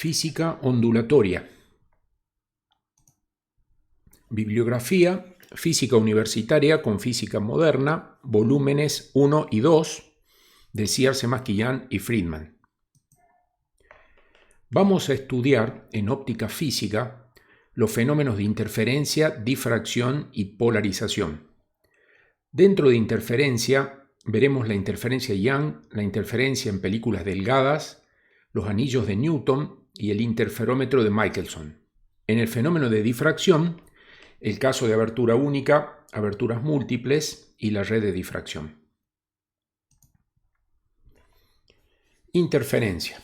Física ondulatoria. Bibliografía: Física Universitaria con Física Moderna, volúmenes 1 y 2, de Sierce Masquillán y Friedman. Vamos a estudiar en óptica física los fenómenos de interferencia, difracción y polarización. Dentro de interferencia veremos la interferencia Young, la interferencia en películas delgadas, los anillos de Newton y el interferómetro de Michelson. En el fenómeno de difracción, el caso de abertura única, aberturas múltiples y la red de difracción. Interferencia.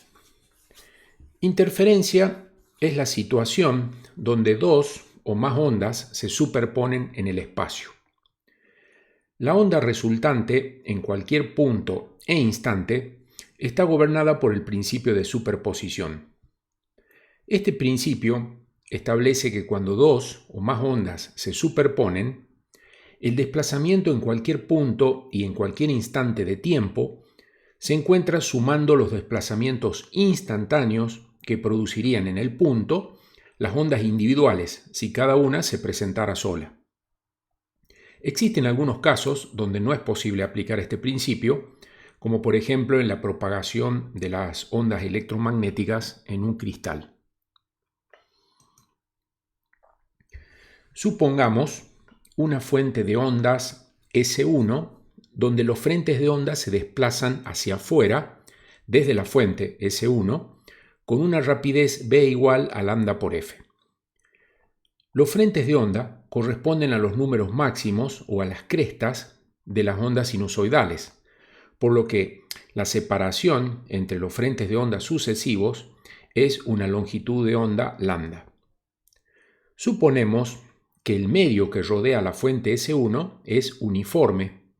Interferencia es la situación donde dos o más ondas se superponen en el espacio. La onda resultante en cualquier punto e instante está gobernada por el principio de superposición. Este principio establece que cuando dos o más ondas se superponen, el desplazamiento en cualquier punto y en cualquier instante de tiempo se encuentra sumando los desplazamientos instantáneos que producirían en el punto las ondas individuales si cada una se presentara sola. Existen algunos casos donde no es posible aplicar este principio, como por ejemplo en la propagación de las ondas electromagnéticas en un cristal. Supongamos una fuente de ondas S1 donde los frentes de onda se desplazan hacia afuera desde la fuente S1 con una rapidez v igual a lambda por f. Los frentes de onda corresponden a los números máximos o a las crestas de las ondas sinusoidales, por lo que la separación entre los frentes de onda sucesivos es una longitud de onda lambda. Suponemos que el medio que rodea la fuente S1 es uniforme,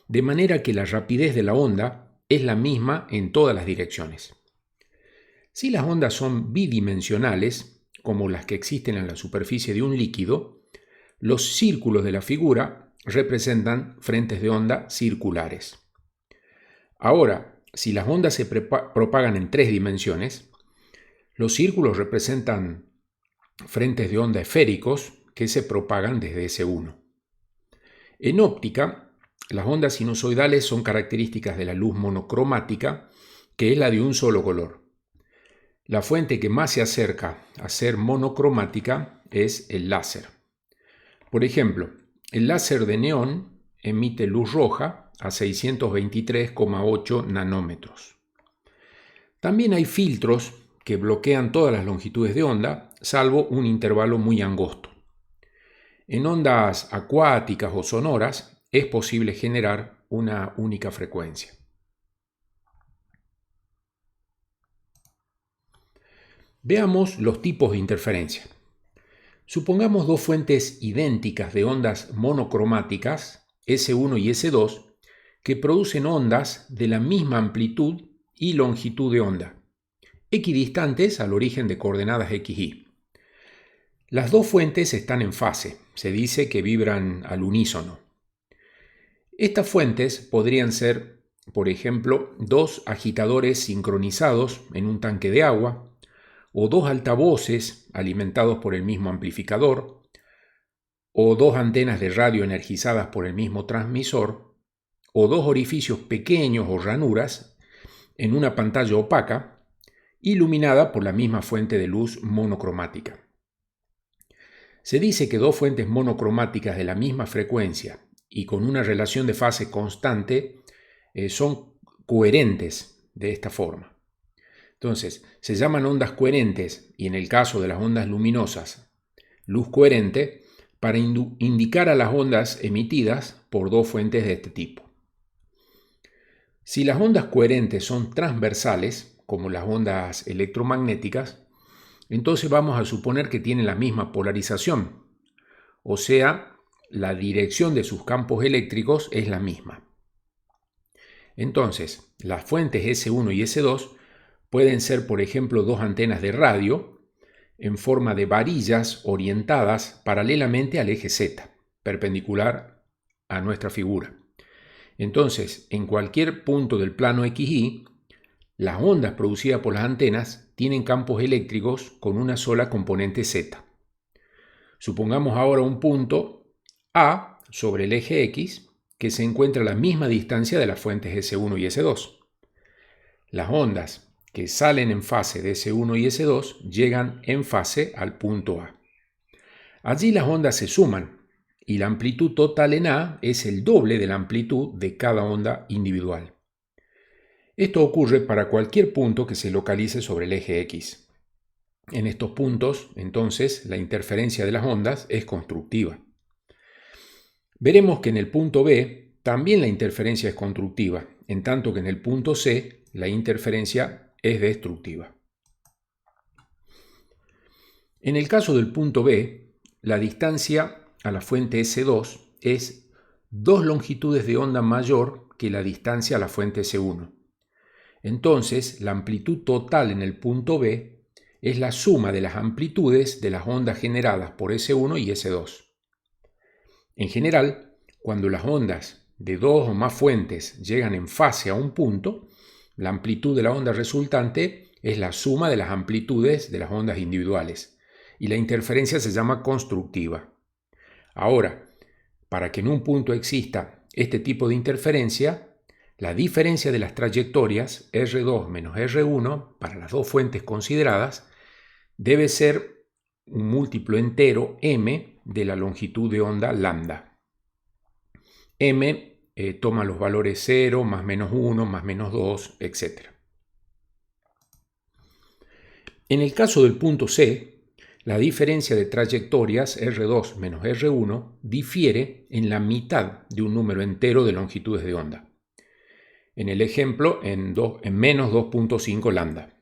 de manera que la rapidez de la onda es la misma en todas las direcciones. Si las ondas son bidimensionales, como las que existen en la superficie de un líquido, los círculos de la figura representan frentes de onda circulares. Ahora, si las ondas se propagan en tres dimensiones, los círculos representan frentes de onda esféricos que se propagan desde S1. En óptica, las ondas sinusoidales son características de la luz monocromática, que es la de un solo color. La fuente que más se acerca a ser monocromática es el láser. Por ejemplo, el láser de neón emite luz roja a 623,8 nanómetros. También hay filtros que bloquean todas las longitudes de onda, salvo un intervalo muy angosto. En ondas acuáticas o sonoras es posible generar una única frecuencia. Veamos los tipos de interferencia. Supongamos dos fuentes idénticas de ondas monocromáticas, S1 y S2, que producen ondas de la misma amplitud y longitud de onda, equidistantes al origen de coordenadas XY. Las dos fuentes están en fase, se dice que vibran al unísono. Estas fuentes podrían ser, por ejemplo, dos agitadores sincronizados en un tanque de agua, o dos altavoces alimentados por el mismo amplificador, o dos antenas de radio energizadas por el mismo transmisor, o dos orificios pequeños o ranuras en una pantalla opaca, iluminada por la misma fuente de luz monocromática. Se dice que dos fuentes monocromáticas de la misma frecuencia y con una relación de fase constante son coherentes de esta forma. Entonces, se llaman ondas coherentes y en el caso de las ondas luminosas, luz coherente, para indicar a las ondas emitidas por dos fuentes de este tipo. Si las ondas coherentes son transversales, como las ondas electromagnéticas, entonces vamos a suponer que tienen la misma polarización, o sea, la dirección de sus campos eléctricos es la misma. Entonces, las fuentes S1 y S2 pueden ser, por ejemplo, dos antenas de radio en forma de varillas orientadas paralelamente al eje Z, perpendicular a nuestra figura. Entonces, en cualquier punto del plano XY, Las ondas producidas por las antenas tienen campos eléctricos con una sola componente Z. Supongamos ahora un punto A sobre el eje X que se encuentra a la misma distancia de las fuentes S1 y S2. Las ondas que salen en fase de S1 y S2 llegan en fase al punto A. Allí las ondas se suman y la amplitud total en A es el doble de la amplitud de cada onda individual. Esto ocurre para cualquier punto que se localice sobre el eje X. En estos puntos, entonces, la interferencia de las ondas es constructiva. Veremos que en el punto B también la interferencia es constructiva, en tanto que en el punto C la interferencia es destructiva. En el caso del punto B, la distancia a la fuente S2 es 2 longitudes de onda mayor que la distancia a la fuente S1. Entonces, la amplitud total en el punto B es la suma de las amplitudes de las ondas generadas por S1 y S2. En general, cuando las ondas de dos o más fuentes llegan en fase a un punto, la amplitud de la onda resultante es la suma de las amplitudes de las ondas individuales, y la interferencia se llama constructiva. Ahora, para que en un punto exista este tipo de interferencia, la diferencia de las trayectorias R2 menos R1 para las dos fuentes consideradas debe ser un múltiplo entero m de la longitud de onda lambda. M toma los valores 0, más menos 1, más menos 2, etc. En el caso del punto C, la diferencia de trayectorias R2 menos R1 difiere en la mitad de un número entero de longitudes de onda. En el ejemplo, en menos 2.5 lambda.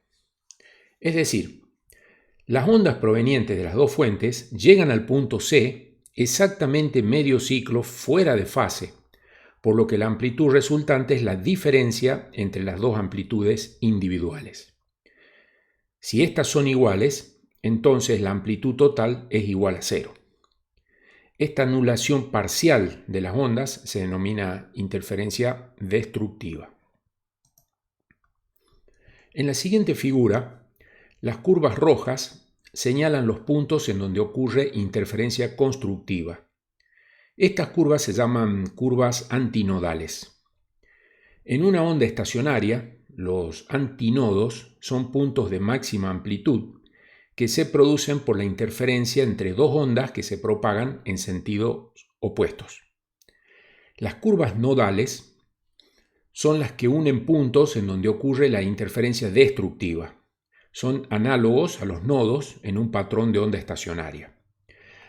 Es decir, las ondas provenientes de las dos fuentes llegan al punto C exactamente medio ciclo fuera de fase, por lo que la amplitud resultante es la diferencia entre las dos amplitudes individuales. Si estas son iguales, entonces la amplitud total es igual a 0. Esta anulación parcial de las ondas se denomina interferencia destructiva. En la siguiente figura, las curvas rojas señalan los puntos en donde ocurre interferencia constructiva. Estas curvas se llaman curvas antinodales. En una onda estacionaria, los antinodos son puntos de máxima amplitud que se producen por la interferencia entre dos ondas que se propagan en sentidos opuestos. Las curvas nodales son las que unen puntos en donde ocurre la interferencia destructiva. Son análogos a los nodos en un patrón de onda estacionaria.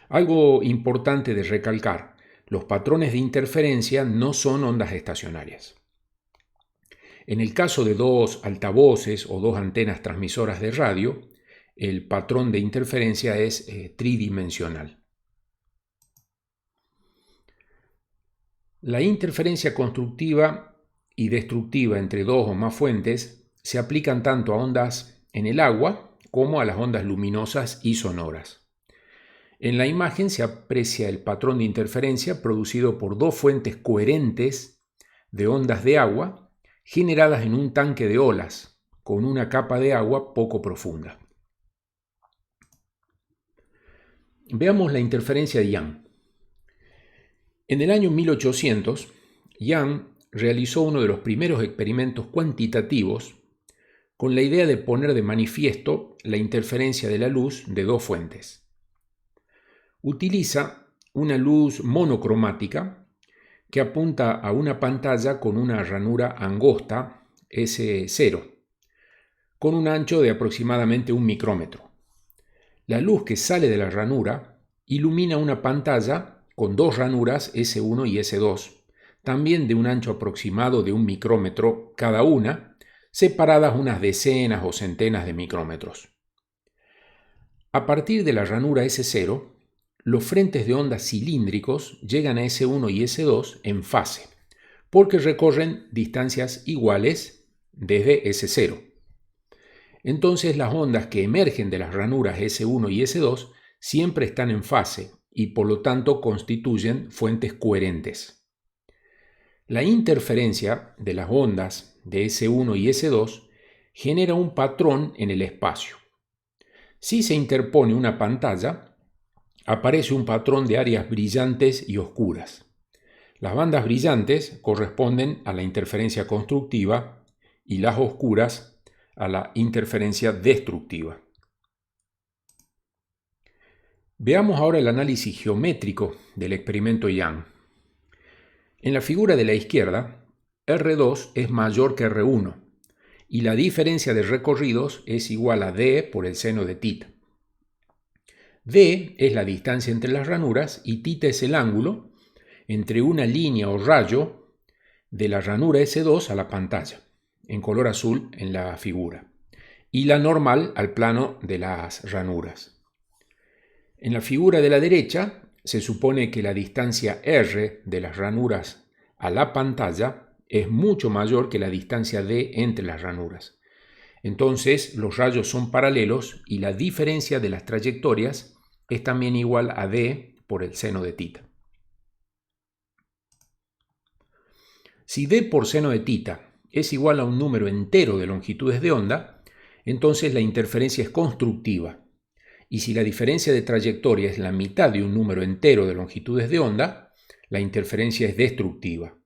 Algo importante de recalcar, los patrones de interferencia no son ondas estacionarias. En el caso de dos altavoces o dos antenas transmisoras de radio, el patrón de interferencia es tridimensional. La interferencia constructiva y destructiva entre dos o más fuentes se aplican tanto a ondas en el agua como a las ondas luminosas y sonoras. En la imagen se aprecia el patrón de interferencia producido por dos fuentes coherentes de ondas de agua generadas en un tanque de olas con una capa de agua poco profunda. Veamos la interferencia de Young. En el año 1800, Young realizó uno de los primeros experimentos cuantitativos con la idea de poner de manifiesto la interferencia de la luz de dos fuentes. Utiliza una luz monocromática que apunta a una pantalla con una ranura angosta, S0, con un ancho de aproximadamente 1 micrómetro. La luz que sale de la ranura ilumina una pantalla con dos ranuras S1 y S2, también de un ancho aproximado de 1 micrómetro cada una, separadas unas decenas o centenas de micrómetros. A partir de la ranura S0, los frentes de onda cilíndricos llegan a S1 y S2 en fase, porque recorren distancias iguales desde S0. Entonces las ondas que emergen de las ranuras S1 y S2 siempre están en fase y por lo tanto constituyen fuentes coherentes. La interferencia de las ondas de S1 y S2 genera un patrón en el espacio. Si se interpone una pantalla, aparece un patrón de áreas brillantes y oscuras. Las bandas brillantes corresponden a la interferencia constructiva y las oscuras a la interferencia destructiva. Veamos ahora el análisis geométrico del experimento Young. En la figura de la izquierda, R2 es mayor que R1 y la diferencia de recorridos es igual a D por el seno de θ. D es la distancia entre las ranuras y θ es el ángulo entre una línea o rayo de la ranura S2 a la pantalla, en color azul en la figura, y la normal al plano de las ranuras. En la figura de la derecha se supone que la distancia R de las ranuras a la pantalla es mucho mayor que la distancia D entre las ranuras. Entonces los rayos son paralelos y la diferencia de las trayectorias es también igual a D por el seno de θ. Si D por seno de θ es igual a un número entero de longitudes de onda, entonces la interferencia es constructiva. Y si la diferencia de trayectoria es la mitad de un número entero de longitudes de onda, la interferencia es destructiva.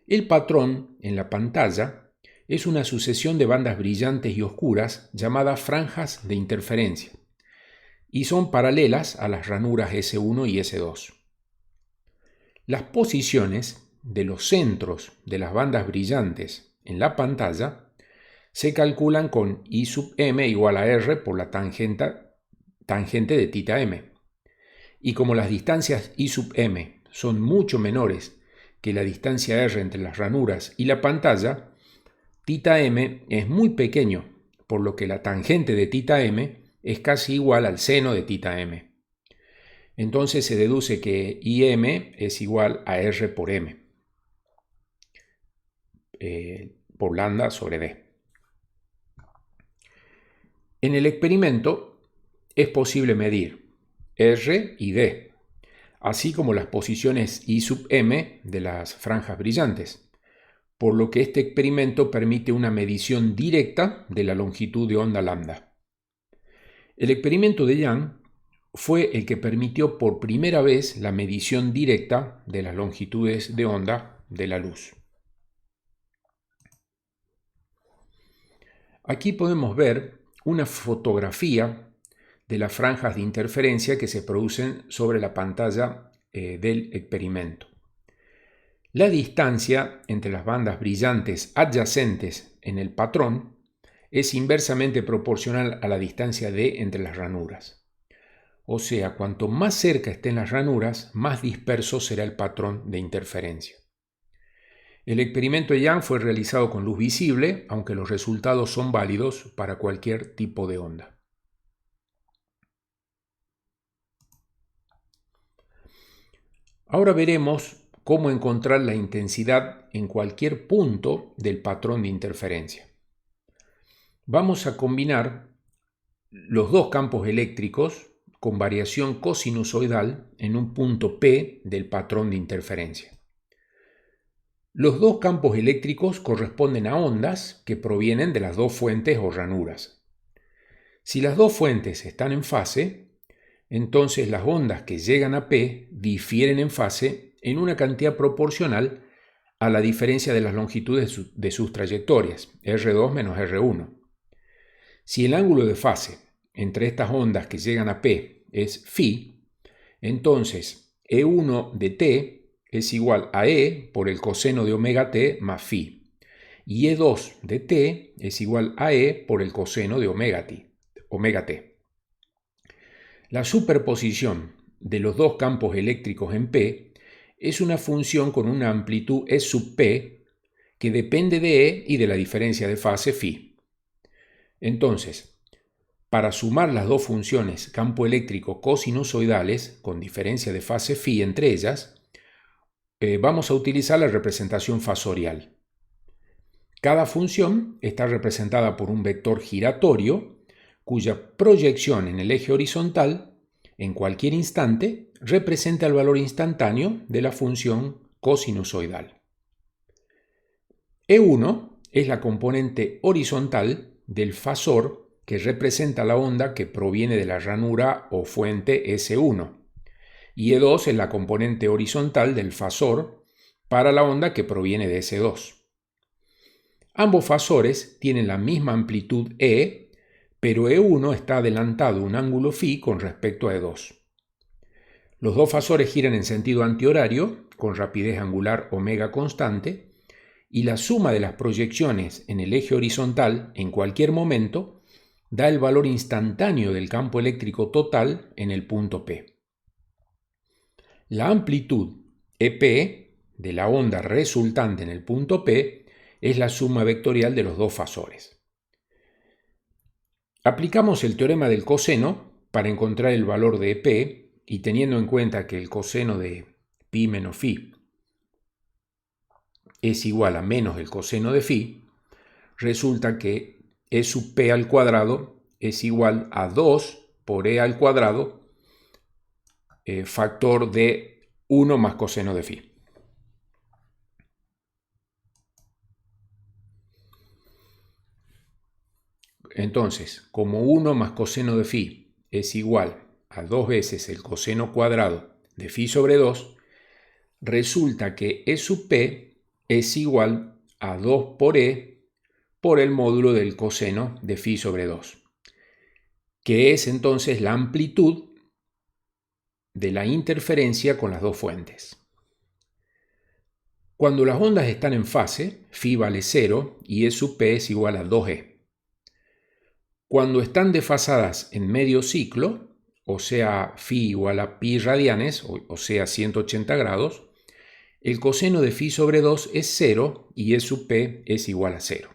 El patrón en la pantalla es una sucesión de bandas brillantes y oscuras llamadas franjas de interferencia, y son paralelas a las ranuras S1 y S2. Las posiciones de los centros de las bandas brillantes en la pantalla se calculan con I sub m igual a R por la tangente de θm. Y como las distancias I sub m son mucho menores que la distancia R entre las ranuras y la pantalla, θm es muy pequeño, por lo que la tangente de θm es casi igual al seno de θm. Entonces se deduce que Im es igual a R por m, por lambda sobre d. En el experimento es posible medir R y D, así como las posiciones I sub m de las franjas brillantes, por lo que este experimento permite una medición directa de la longitud de onda lambda. El experimento de Young fue el que permitió por primera vez la medición directa de las longitudes de onda de la luz. Aquí podemos ver una fotografía de las franjas de interferencia que se producen sobre la pantalla del experimento. La distancia entre las bandas brillantes adyacentes en el patrón es inversamente proporcional a la distancia D entre las ranuras. O sea, cuanto más cerca estén las ranuras, más disperso será el patrón de interferencia. El experimento de Young fue realizado con luz visible, aunque los resultados son válidos para cualquier tipo de onda. Ahora veremos cómo encontrar la intensidad en cualquier punto del patrón de interferencia. Vamos a combinar los dos campos eléctricos con variación cosinusoidal en un punto P del patrón de interferencia. Los dos campos eléctricos corresponden a ondas que provienen de las dos fuentes o ranuras. Si las dos fuentes están en fase, entonces las ondas que llegan a P difieren en fase en una cantidad proporcional a la diferencia de las longitudes de sus trayectorias, R2 menos R1. Si el ángulo de fase entre estas ondas que llegan a P es φ, entonces E1 de t es igual a E por el coseno de omega t más φ, y E2 de t es igual a E por el coseno de omega t. La superposición de los dos campos eléctricos en P es una función con una amplitud E sub P que depende de E y de la diferencia de fase φ. Entonces, para sumar las dos funciones campo eléctrico cosinusoidales con diferencia de fase φ entre ellas, vamos a utilizar la representación fasorial. Cada función está representada por un vector giratorio cuya proyección en el eje horizontal en cualquier instante representa el valor instantáneo de la función cosinusoidal. E1 es la componente horizontal del fasor que representa la onda que proviene de la ranura o fuente S1, y E2 es la componente horizontal del fasor para la onda que proviene de S2. Ambos fasores tienen la misma amplitud E, pero E1 está adelantado un ángulo φ con respecto a E2. Los dos fasores giran en sentido antihorario, con rapidez angular omega constante, y la suma de las proyecciones en el eje horizontal en cualquier momento da el valor instantáneo del campo eléctrico total en el punto P. La amplitud EP de la onda resultante en el punto P es la suma vectorial de los dos fasores. Aplicamos el teorema del coseno para encontrar el valor de EP y teniendo en cuenta que el coseno de pi menos phi es igual a menos el coseno de phi, resulta que E sub p al cuadrado es igual a 2 por E al cuadrado factor de 1 más coseno de phi. Entonces, como 1 más coseno de phi es igual a 2 veces el coseno cuadrado de phi sobre 2, resulta que E sub p es igual a 2 por E por el módulo del coseno de phi sobre 2, que es entonces la amplitud de la interferencia con las dos fuentes. Cuando las ondas están en fase, phi vale 0 y E sub p es igual a 2E. Cuando están desfasadas en medio ciclo, o sea, phi igual a pi radianes, o sea, 180 grados, el coseno de phi sobre 2 es 0 y E sub p es igual a 0.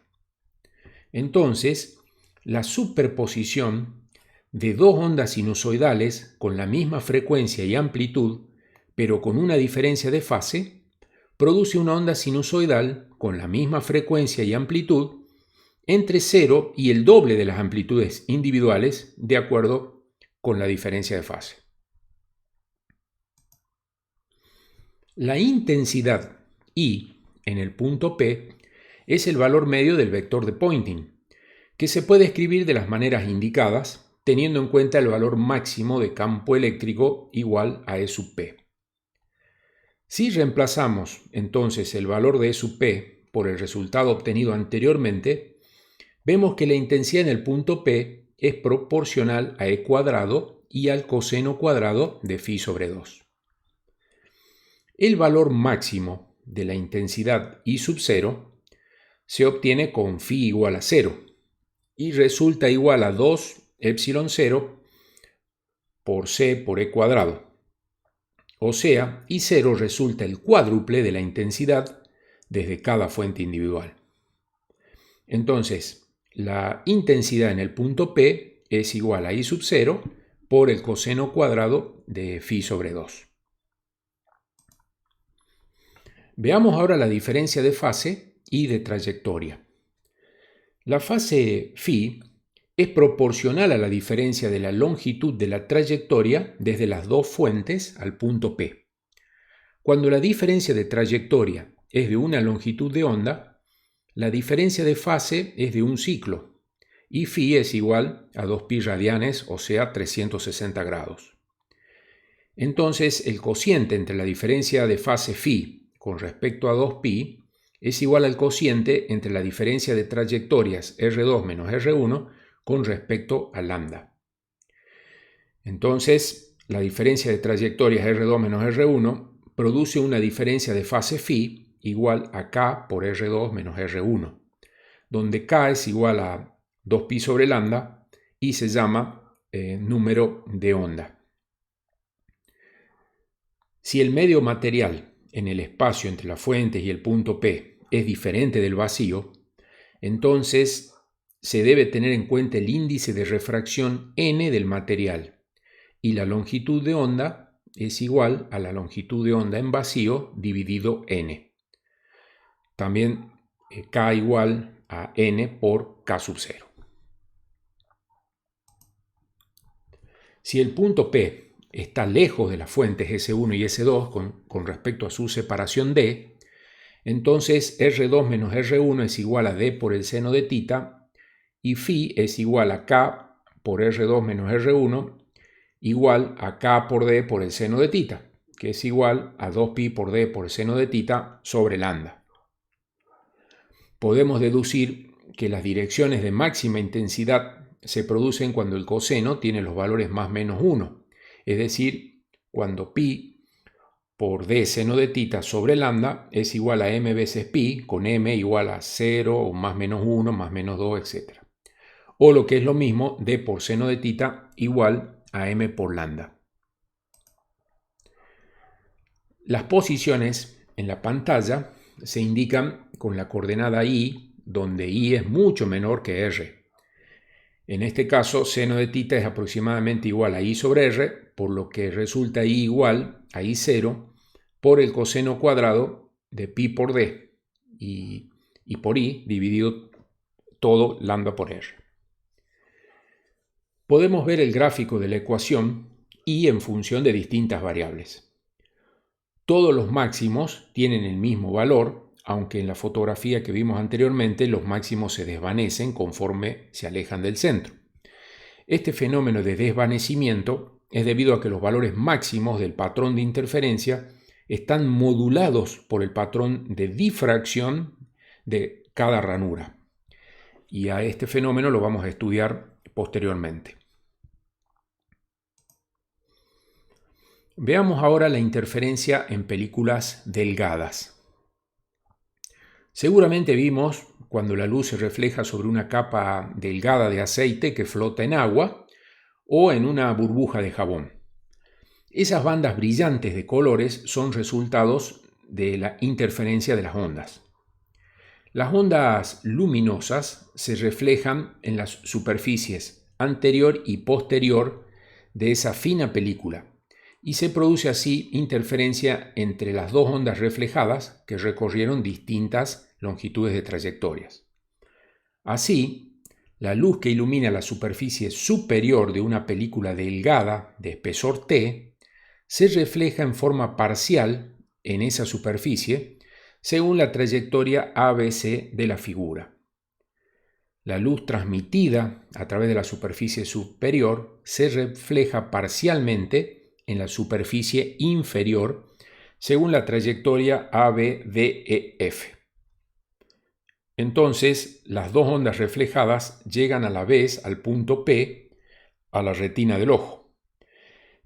Entonces, la superposición de dos ondas sinusoidales con la misma frecuencia y amplitud, pero con una diferencia de fase, produce una onda sinusoidal con la misma frecuencia y amplitud entre 0 y el doble de las amplitudes individuales de acuerdo con la diferencia de fase. La intensidad I en el punto P es el valor medio del vector de Poynting, que se puede escribir de las maneras indicadas, teniendo en cuenta el valor máximo de campo eléctrico igual a E sub P. Si reemplazamos entonces el valor de E sub P por el resultado obtenido anteriormente, vemos que la intensidad en el punto P es proporcional a E cuadrado y al coseno cuadrado de phi sobre 2. El valor máximo de la intensidad I sub 0 se obtiene con phi igual a 0 y resulta igual a 2 epsilon 0 por C por E cuadrado. O sea, I0 resulta el cuádruple de la intensidad desde cada fuente individual. Entonces, la intensidad en el punto P es igual a I sub 0 por el coseno cuadrado de phi sobre 2. Veamos ahora la diferencia de fase y de trayectoria. La fase phi es proporcional a la diferencia de la longitud de la trayectoria desde las dos fuentes al punto P. Cuando la diferencia de trayectoria es de una longitud de onda, la diferencia de fase es de un ciclo, y phi es igual a 2pi radianes, o sea, 360 grados. Entonces, el cociente entre la diferencia de fase phi con respecto a 2pi es igual al cociente entre la diferencia de trayectorias R2 menos R1 con respecto a lambda. Entonces, la diferencia de trayectorias R2 menos R1 produce una diferencia de fase phi igual a K por R2 menos R1, donde K es igual a 2pi sobre lambda y se llama número de onda. Si el medio material en el espacio entre las fuentes y el punto P es diferente del vacío, entonces se debe tener en cuenta el índice de refracción n del material y la longitud de onda es igual a la longitud de onda en vacío dividido n. También K igual a n por K sub 0. Si el punto P está lejos de las fuentes S1 y S2 con respecto a su separación D, Entonces R2 menos R1 es igual a D por el seno de tita y phi es igual a K por R2 menos R1 igual a K por D por el seno de tita, que es igual a 2pi por D por el seno de tita sobre lambda. Podemos deducir que las direcciones de máxima intensidad se producen cuando el coseno tiene los valores más menos 1, es decir, cuando pi por d seno de tita sobre lambda es igual a m veces pi, con m igual a 0 o más menos 1, más menos 2, etc. O lo que es lo mismo, d por seno de tita igual a m por lambda. Las posiciones en la pantalla se indican con la coordenada i, donde i es mucho menor que r. En este caso, seno de tita es aproximadamente igual a i sobre r, por lo que resulta i igual a i0 por el coseno cuadrado de pi por d y por i dividido todo lambda por r. Podemos ver el gráfico de la ecuación i en función de distintas variables. Todos los máximos tienen el mismo valor, aunque en la fotografía que vimos anteriormente los máximos se desvanecen conforme se alejan del centro. Este fenómeno de desvanecimiento es debido a que los valores máximos del patrón de interferencia están modulados por el patrón de difracción de cada ranura. Y a este fenómeno lo vamos a estudiar posteriormente. Veamos ahora la interferencia en películas delgadas. Seguramente vimos cuando la luz se refleja sobre una capa delgada de aceite que flota en agua o en una burbuja de jabón. Esas bandas brillantes de colores son resultados de la interferencia de las ondas. Las ondas luminosas se reflejan en las superficies anterior y posterior de esa fina película y se produce así interferencia entre las dos ondas reflejadas que recorrieron distintas longitudes de trayectorias. Así, la luz que ilumina la superficie superior de una película delgada de espesor T se refleja en forma parcial en esa superficie según la trayectoria ABC de la figura. La luz transmitida a través de la superficie superior se refleja parcialmente en la superficie inferior según la trayectoria ABDEF. Entonces, las dos ondas reflejadas llegan a la vez al punto P, a la retina del ojo.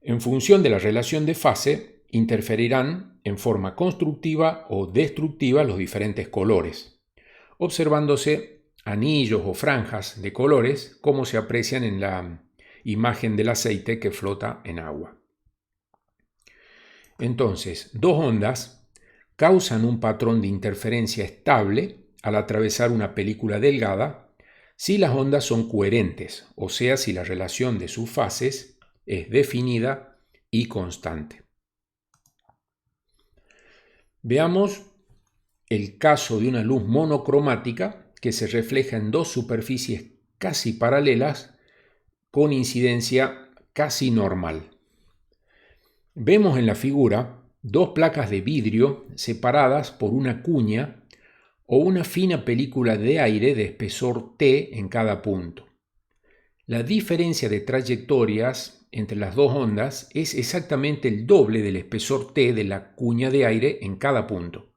En función de la relación de fase, interferirán en forma constructiva o destructiva los diferentes colores, observándose anillos o franjas de colores como se aprecian en la imagen del aceite que flota en agua. Entonces, dos ondas causan un patrón de interferencia estable al atravesar una película delgada si las ondas son coherentes, o sea, si la relación de sus fases es definida y constante. Veamos el caso de una luz monocromática que se refleja en dos superficies casi paralelas con incidencia casi normal. Vemos en la figura dos placas de vidrio separadas por una cuña o una fina película de aire de espesor T en cada punto. La diferencia de trayectorias entre las dos ondas es exactamente el doble del espesor T de la cuña de aire en cada punto.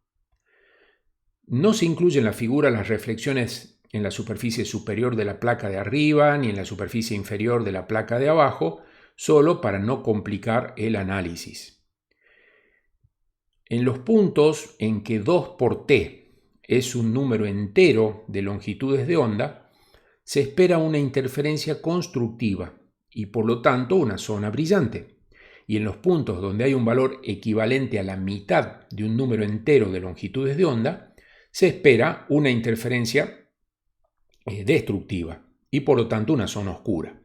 No se incluyen en la figura las reflexiones en la superficie superior de la placa de arriba ni en la superficie inferior de la placa de abajo, solo para no complicar el análisis. En los puntos en que 2 por T es un número entero de longitudes de onda, se espera una interferencia constructiva y por lo tanto una zona brillante. Y en los puntos donde hay un valor equivalente a la mitad de un número entero de longitudes de onda, se espera una interferencia destructiva y por lo tanto una zona oscura.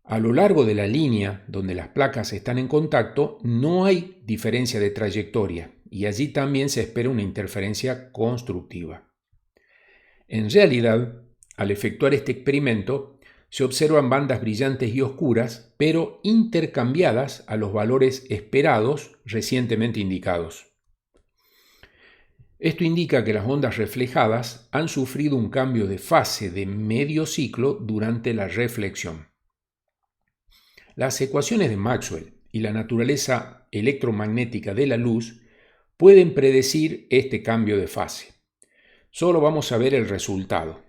A lo largo de la línea donde las placas están en contacto no hay diferencia de trayectoria y allí también se espera una interferencia constructiva. En realidad, al efectuar este experimento, se observan bandas brillantes y oscuras, pero intercambiadas a los valores esperados recientemente indicados. Esto indica que las ondas reflejadas han sufrido un cambio de fase de medio ciclo durante la reflexión. Las ecuaciones de Maxwell y la naturaleza electromagnética de la luz pueden predecir este cambio de fase. Solo vamos a ver el resultado.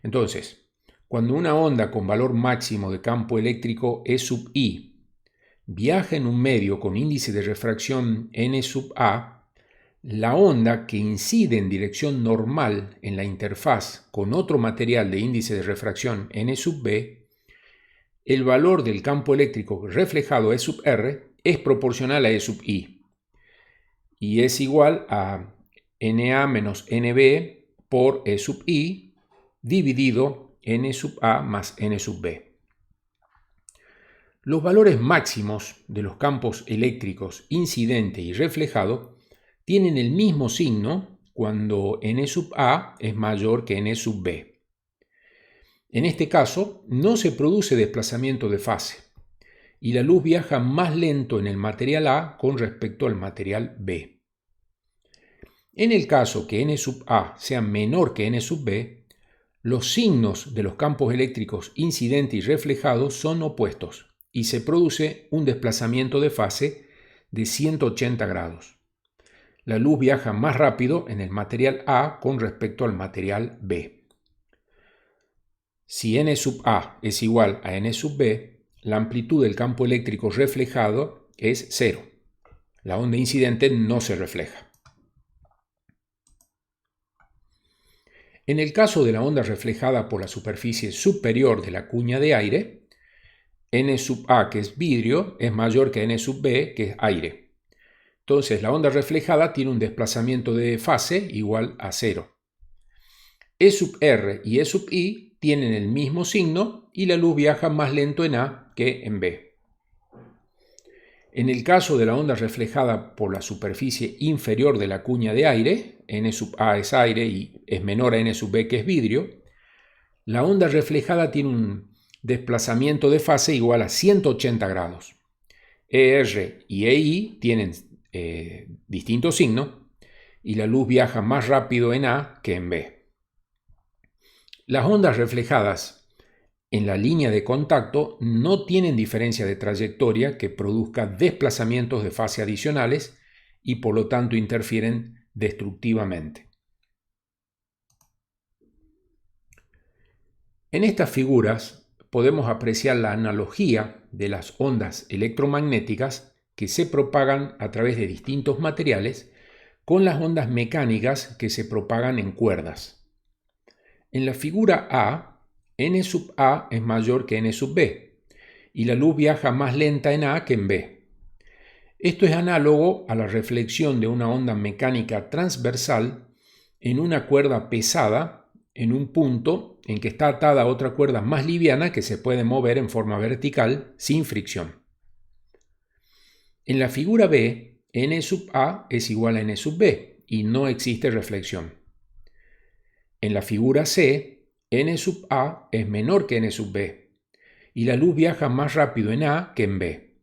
Entonces, cuando una onda con valor máximo de campo eléctrico E sub I viaja en un medio con índice de refracción n sub A, la onda que incide en dirección normal en la interfaz con otro material de índice de refracción n sub B, el valor del campo eléctrico reflejado E sub R es proporcional a E sub I y es igual a NA menos NB por E sub I dividido N sub A más N sub B. Los valores máximos de los campos eléctricos incidente y reflejado tienen el mismo signo cuando N sub A es mayor que N sub B. En este caso, no se produce desplazamiento de fase y la luz viaja más lento en el material A con respecto al material B. En el caso que N sub A sea menor que N sub B, los signos de los campos eléctricos incidente y reflejado son opuestos y se produce un desplazamiento de fase de 180 grados. La luz viaja más rápido en el material A con respecto al material B. Si N sub A es igual a N sub B, la amplitud del campo eléctrico reflejado es 0. La onda incidente no se refleja. En el caso de la onda reflejada por la superficie superior de la cuña de aire, N sub A, que es vidrio, es mayor que N sub B, que es aire. Entonces, la onda reflejada tiene un desplazamiento de fase igual a 0. E sub R y E sub I tienen el mismo signo y la luz viaja más lento en A que en B. En el caso de la onda reflejada por la superficie inferior de la cuña de aire, N sub A es aire y es menor a N sub B, que es vidrio, la onda reflejada tiene un desplazamiento de fase igual a 180 grados. ER y EI tienen distinto signo y la luz viaja más rápido en A que en B. Las ondas reflejadas en la línea de contacto no tienen diferencia de trayectoria que produzca desplazamientos de fase adicionales y por lo tanto interfieren destructivamente. En estas figuras podemos apreciar la analogía de las ondas electromagnéticas que se propagan a través de distintos materiales con las ondas mecánicas que se propagan en cuerdas. En la figura A, N sub A es mayor que N sub B y la luz viaja más lenta en A que en B. Esto es análogo a la reflexión de una onda mecánica transversal en una cuerda pesada en un punto en que está atada a otra cuerda más liviana que se puede mover en forma vertical sin fricción. En la figura B, N sub A es igual a N sub B y no existe reflexión. En la figura C, N sub A es menor que N sub B y la luz viaja más rápido en A que en B.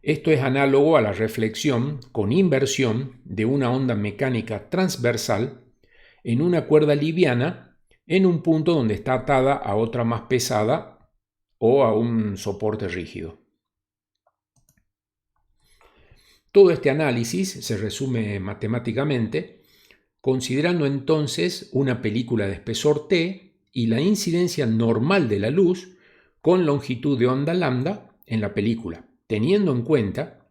Esto es análogo a la reflexión con inversión de una onda mecánica transversal en una cuerda liviana en un punto donde está atada a otra más pesada o a un soporte rígido. Todo este análisis se resume matemáticamente considerando entonces una película de espesor T y la incidencia normal de la luz con longitud de onda lambda en la película, teniendo en cuenta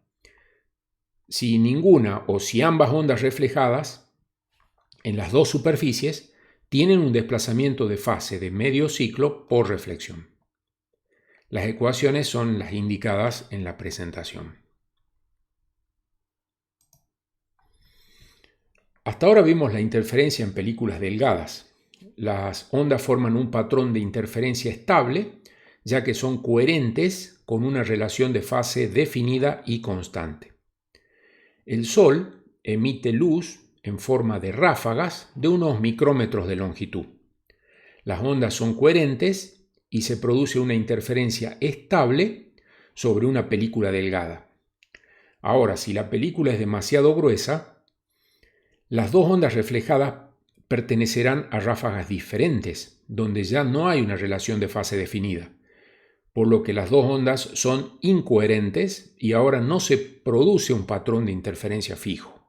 si ninguna o si ambas ondas reflejadas en las dos superficies tienen un desplazamiento de fase de medio ciclo por reflexión. Las ecuaciones son las indicadas en la presentación. Hasta ahora vimos la interferencia en películas delgadas. Las ondas forman un patrón de interferencia estable, ya que son coherentes con una relación de fase definida y constante. El Sol emite luz en forma de ráfagas de unos micrómetros de longitud. Las ondas son coherentes y se produce una interferencia estable sobre una película delgada. Ahora, si la película es demasiado gruesa, Las dos ondas reflejadas pertenecerán a ráfagas diferentes, donde ya no hay una relación de fase definida, por lo que las dos ondas son incoherentes y ahora no se produce un patrón de interferencia fijo.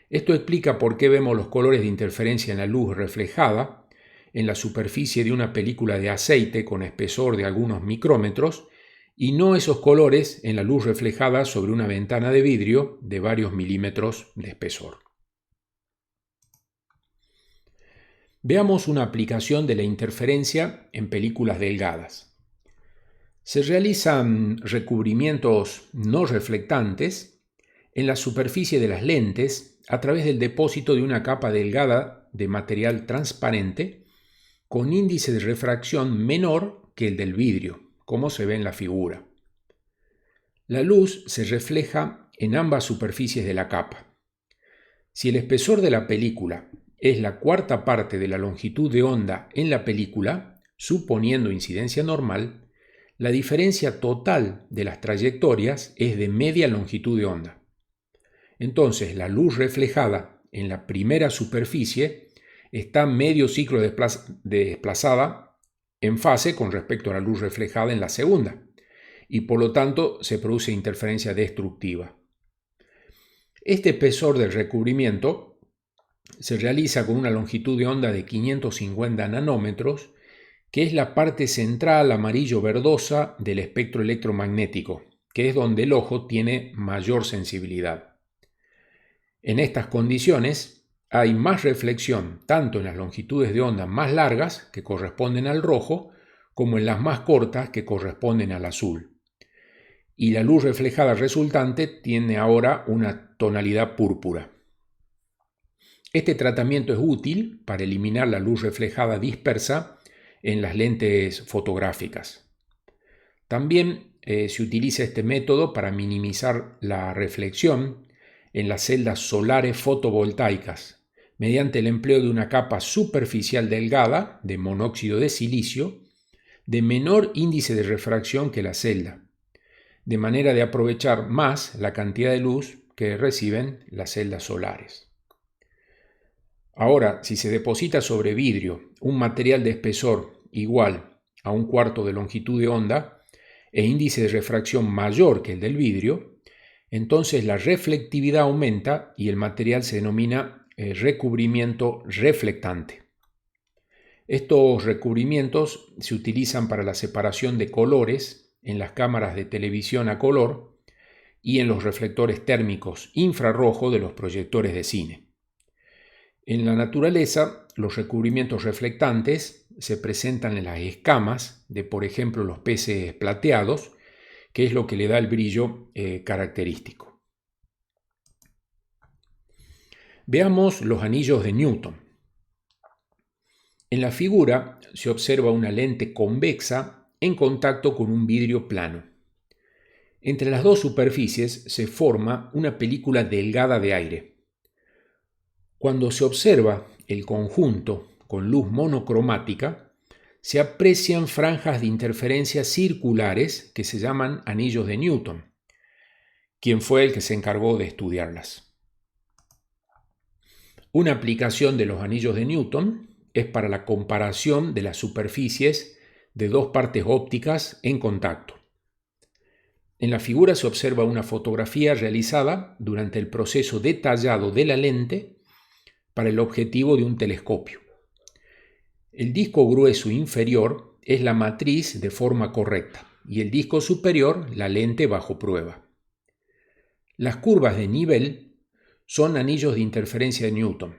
Esto explica por qué vemos los colores de interferencia en la luz reflejada en la superficie de una película de aceite con espesor de algunos micrómetros y no esos colores en la luz reflejada sobre una ventana de vidrio de varios milímetros de espesor. Veamos una aplicación de la interferencia en películas delgadas. Se realizan recubrimientos no reflectantes en la superficie de las lentes a través del depósito de una capa delgada de material transparente con índice de refracción menor que el del vidrio, como se ve en la figura. La luz se refleja en ambas superficies de la capa. Si el espesor de la película es la cuarta parte de la longitud de onda en la película, suponiendo incidencia normal, la diferencia total de las trayectorias es de media longitud de onda. Entonces, la luz reflejada en la primera superficie está medio ciclo desplazada en fase con respecto a la luz reflejada en la segunda, y por lo tanto se produce interferencia destructiva. Este espesor del recubrimiento se realiza con una longitud de onda de 550 nanómetros, que es la parte central amarillo-verdosa del espectro electromagnético, que es donde el ojo tiene mayor sensibilidad. En estas condiciones hay más reflexión tanto en las longitudes de onda más largas, que corresponden al rojo, como en las más cortas, que corresponden al azul. Y la luz reflejada resultante tiene ahora una tonalidad púrpura. Este tratamiento es útil para eliminar la luz reflejada dispersa en las lentes fotográficas. También se utiliza este método para minimizar la reflexión en las celdas solares fotovoltaicas, mediante el empleo de una capa superficial delgada de monóxido de silicio de menor índice de refracción que la celda, de manera de aprovechar más la cantidad de luz que reciben las celdas solares. Ahora, si se deposita sobre vidrio un material de espesor igual a un cuarto de longitud de onda e índice de refracción mayor que el del vidrio, entonces la reflectividad aumenta y el material se denomina recubrimiento reflectante. Estos recubrimientos se utilizan para la separación de colores en las cámaras de televisión a color y en los reflectores térmicos infrarrojo de los proyectores de cine. En la naturaleza, los recubrimientos reflectantes se presentan en las escamas de, por ejemplo, los peces plateados, que es lo que le da el brillo característico. Veamos los anillos de Newton. En la figura se observa una lente convexa en contacto con un vidrio plano. Entre las dos superficies se forma una película delgada de aire. Cuando se observa el conjunto con luz monocromática, se aprecian franjas de interferencia circulares que se llaman anillos de Newton, quien fue el que se encargó de estudiarlas. Una aplicación de los anillos de Newton es para la comparación de las superficies de dos partes ópticas en contacto. En la figura se observa una fotografía realizada durante el proceso detallado de la lente para el objetivo de un telescopio. El disco grueso inferior es la matriz de forma correcta y el disco superior la lente bajo prueba. Las curvas de nivel son anillos de interferencia de Newton.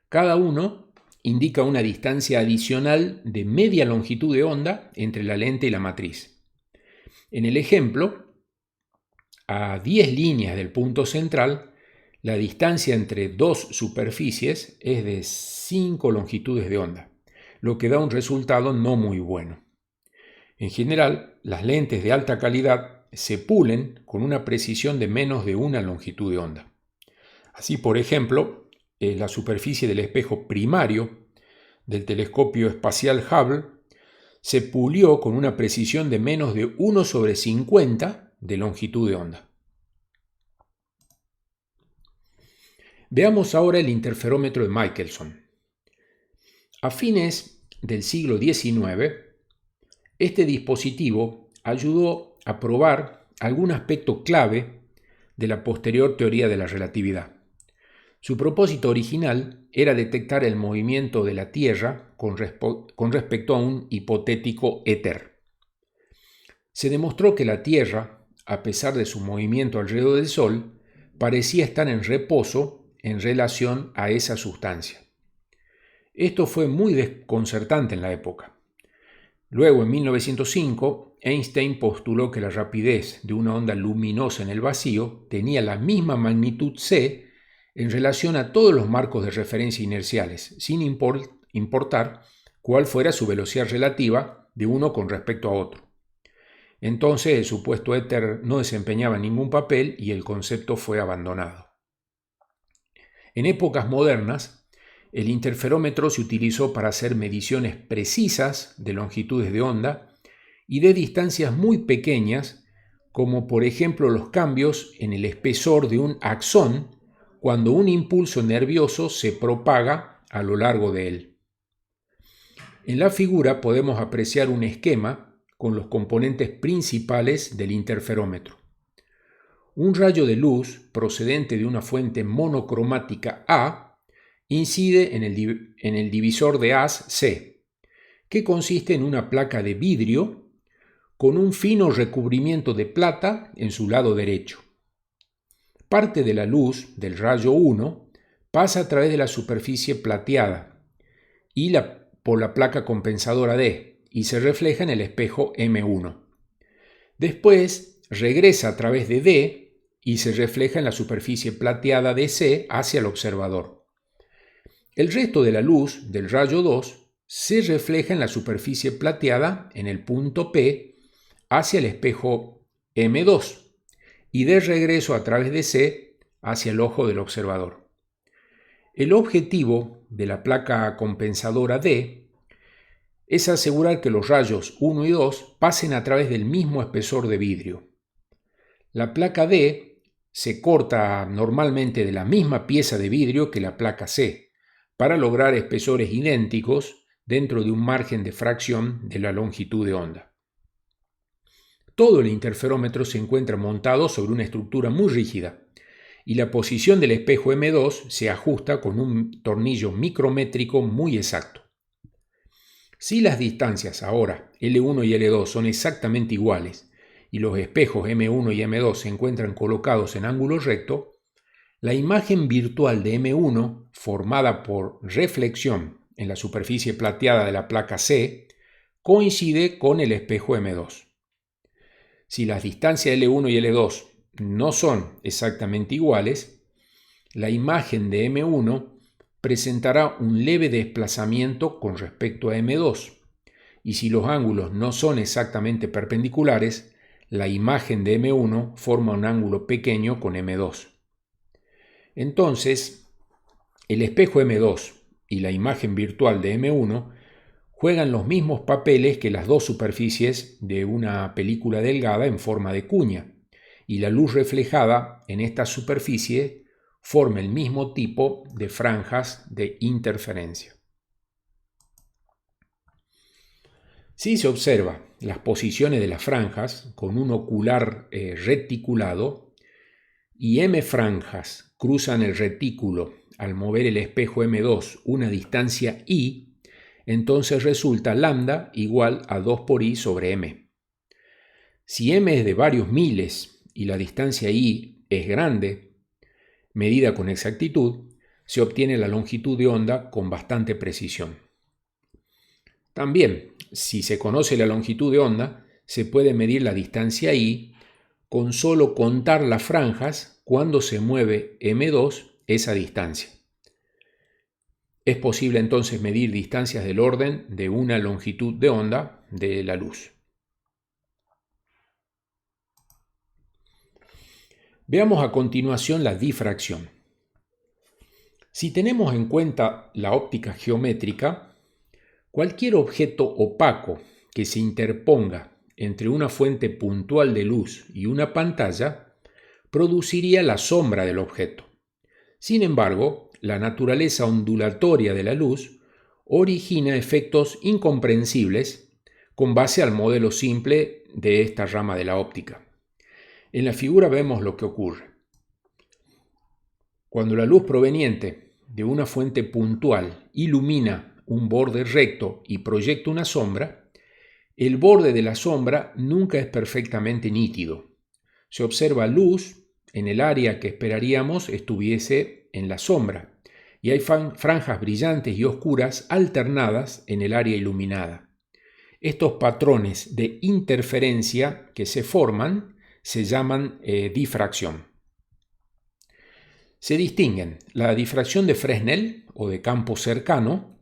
Cada uno indica una distancia adicional de media longitud de onda entre la lente y la matriz. En el ejemplo, a 10 líneas del punto central, la distancia entre dos superficies es de 5 longitudes de onda, lo que da un resultado no muy bueno. En general, las lentes de alta calidad se pulen con una precisión de menos de una longitud de onda. Así, por ejemplo, la superficie del espejo primario del telescopio espacial Hubble se pulió con una precisión de menos de 1/50 de longitud de onda. Veamos ahora el interferómetro de Michelson. A fines del siglo XIX, este dispositivo ayudó a probar algún aspecto clave de la posterior teoría de la relatividad. Su propósito original era detectar el movimiento de la Tierra con respecto a un hipotético éter. Se demostró que la Tierra, a pesar de su movimiento alrededor del Sol, parecía estar en reposo en relación a esa sustancia. Esto fue muy desconcertante en la época. Luego, en 1905, Einstein postuló que la rapidez de una onda luminosa en el vacío tenía la misma magnitud c en relación a todos los marcos de referencia inerciales, sin importar cuál fuera su velocidad relativa de uno con respecto a otro. Entonces el supuesto éter no desempeñaba ningún papel y el concepto fue abandonado. En épocas modernas, el interferómetro se utilizó para hacer mediciones precisas de longitudes de onda y de distancias muy pequeñas, como por ejemplo los cambios en el espesor de un axón cuando un impulso nervioso se propaga a lo largo de él. En la figura podemos apreciar un esquema con los componentes principales del interferómetro. Un rayo de luz procedente de una fuente monocromática A incide en el divisor de haz C, que consiste en una placa de vidrio con un fino recubrimiento de plata en su lado derecho. Parte de la luz del rayo 1 pasa a través de la superficie plateada y por la placa compensadora D y se refleja en el espejo M1. Después regresa a través de D y se refleja en la superficie plateada de C hacia el observador. El resto de la luz del rayo 2 se refleja en la superficie plateada en el punto P hacia el espejo M2 y de regreso a través de C hacia el ojo del observador. El objetivo de la placa compensadora D es asegurar que los rayos 1 y 2 pasen a través del mismo espesor de vidrio. La placa D se corta normalmente de la misma pieza de vidrio que la placa C, para lograr espesores idénticos dentro de un margen de fracción de la longitud de onda. Todo el interferómetro se encuentra montado sobre una estructura muy rígida y la posición del espejo M2 se ajusta con un tornillo micrométrico muy exacto. Si las distancias ahora L1 y L2 son exactamente iguales y los espejos M1 y M2 se encuentran colocados en ángulo recto, la imagen virtual de M1, formada por reflexión en la superficie plateada de la placa C, coincide con el espejo M2. Si las distancias L1 y L2 no son exactamente iguales, la imagen de M1 presentará un leve desplazamiento con respecto a M2, y si los ángulos no son exactamente perpendiculares, la imagen de M1 forma un ángulo pequeño con M2. Entonces, el espejo M2 y la imagen virtual de M1 juegan los mismos papeles que las dos superficies de una película delgada en forma de cuña, y la luz reflejada en esta superficie forma el mismo tipo de franjas de interferencia. Si se observa las posiciones de las franjas con un ocular reticulado y M franjas cruzan el retículo al mover el espejo M2 una distancia I, entonces resulta lambda igual a 2 por I sobre M. Si M es de varios miles y la distancia I es grande, medida con exactitud, se obtiene la longitud de onda con bastante precisión. También, si se conoce la longitud de onda, se puede medir la distancia I con solo contar las franjas cuando se mueve M2 esa distancia. Es posible entonces medir distancias del orden de una longitud de onda de la luz. Veamos a continuación la difracción. Si tenemos en cuenta la óptica geométrica, cualquier objeto opaco que se interponga entre una fuente puntual de luz y una pantalla produciría la sombra del objeto, Sin embargo, la naturaleza ondulatoria de la luz origina efectos incomprensibles con base al modelo simple de esta rama de la óptica. En la figura vemos lo que ocurre. Cuando la luz proveniente de una fuente puntual ilumina un borde recto y proyecta una sombra, el borde de la sombra nunca es perfectamente nítido. Se observa luz en el área que esperaríamos estuviese en la sombra, y hay franjas brillantes y oscuras alternadas en el área iluminada. Estos patrones de interferencia que se forman se llaman difracción. Se distinguen la difracción de Fresnel o de campo cercano,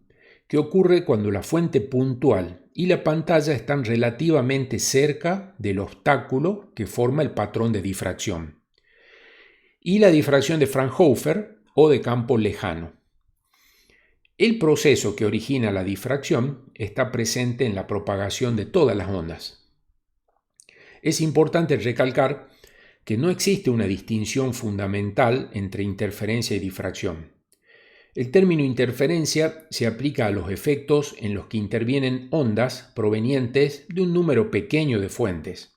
que ocurre cuando la fuente puntual y la pantalla están relativamente cerca del obstáculo que forma el patrón de difracción, y la difracción de Fraunhofer o de campo lejano. El proceso que origina la difracción está presente en la propagación de todas las ondas. Es importante recalcar que no existe una distinción fundamental entre interferencia y difracción. El término interferencia se aplica a los efectos en los que intervienen ondas provenientes de un número pequeño de fuentes,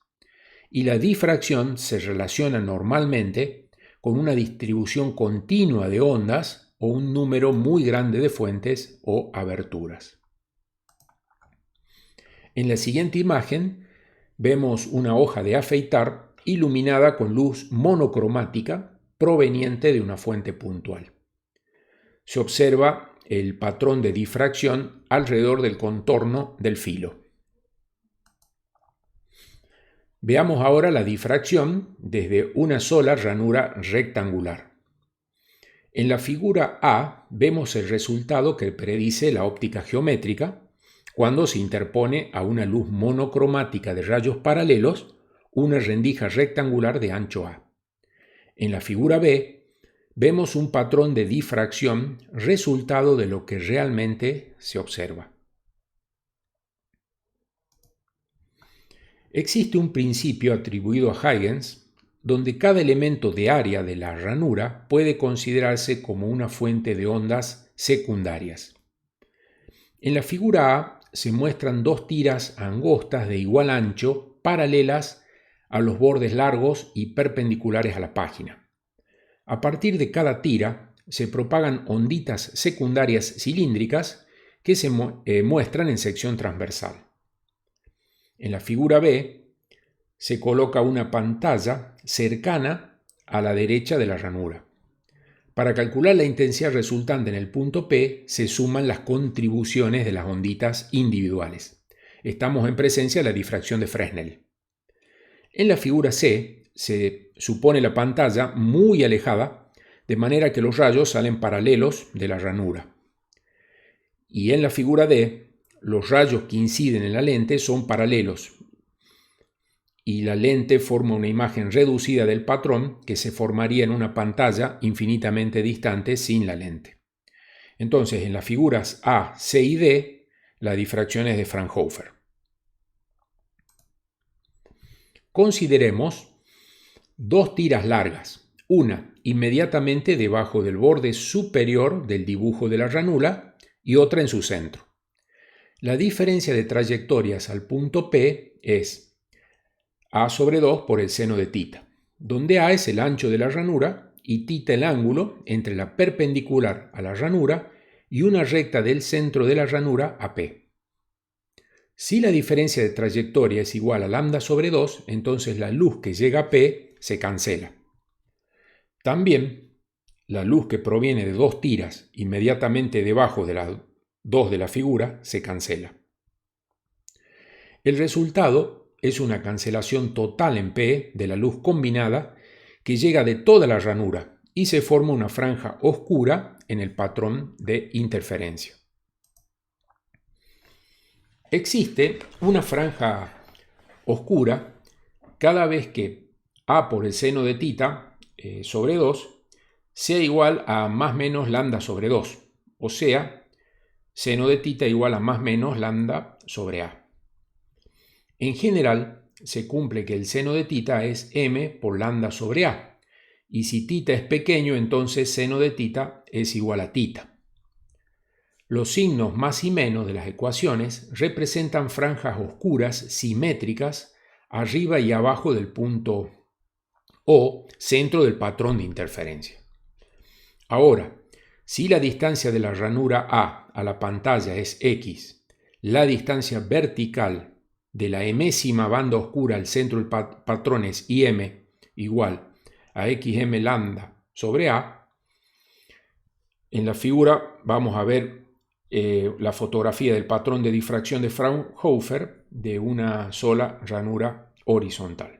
y la difracción se relaciona normalmente con una distribución continua de ondas o un número muy grande de fuentes o aberturas. En la siguiente imagen vemos una hoja de afeitar iluminada con luz monocromática proveniente de una fuente puntual. Se observa el patrón de difracción alrededor del contorno del filo. Veamos ahora la difracción desde una sola ranura rectangular. En la figura A vemos el resultado que predice la óptica geométrica cuando se interpone a una luz monocromática de rayos paralelos una rendija rectangular de ancho A. En la figura B vemos un patrón de difracción resultado de lo que realmente se observa. Existe un principio atribuido a Huygens donde cada elemento de área de la ranura puede considerarse como una fuente de ondas secundarias. En la figura A se muestran dos tiras angostas de igual ancho paralelas a los bordes largos y perpendiculares a la página. A partir de cada tira se propagan onditas secundarias cilíndricas que se muestran en sección transversal. En la figura B se coloca una pantalla cercana a la derecha de la ranura. Para calcular la intensidad resultante en el punto P se suman las contribuciones de las onditas individuales. Estamos en presencia de la difracción de Fresnel. En la figura C se supone la pantalla muy alejada, de manera que los rayos salen paralelos de la ranura. Y en la figura D, los rayos que inciden en la lente son paralelos, y la lente forma una imagen reducida del patrón que se formaría en una pantalla infinitamente distante sin la lente. Entonces, en las figuras A, C y D, la difracción es de Fraunhofer. Consideremos dos tiras largas, una inmediatamente debajo del borde superior del dibujo de la ranura y otra en su centro. La diferencia de trayectorias al punto P es A sobre 2 por el seno de tita, donde A es el ancho de la ranura y tita el ángulo entre la perpendicular a la ranura y una recta del centro de la ranura a P. Si la diferencia de trayectoria es igual a lambda sobre 2, entonces la luz que llega a P se cancela. También la luz que proviene de dos tiras inmediatamente debajo de las dos de la figura se cancela. El resultado es una cancelación total en P de la luz combinada que llega de toda la ranura y se forma una franja oscura en el patrón de interferencia. Existe una franja oscura cada vez que A por el seno de tita sobre 2 sea igual a más menos lambda sobre 2, o sea, seno de tita igual a más menos lambda sobre A. En general, se cumple que el seno de tita es m por lambda sobre A, y si θ es pequeño, entonces seno de θ es igual a θ. Los signos más y menos de las ecuaciones representan franjas oscuras simétricas arriba y abajo del punto O, centro del patrón de interferencia. Ahora, si la distancia de la ranura a la pantalla es x, la distancia vertical de la mésima banda oscura al centro del patrón es im igual a xm lambda sobre a, en la figura vamos a ver la fotografía del patrón de difracción de Fraunhofer de una sola ranura horizontal.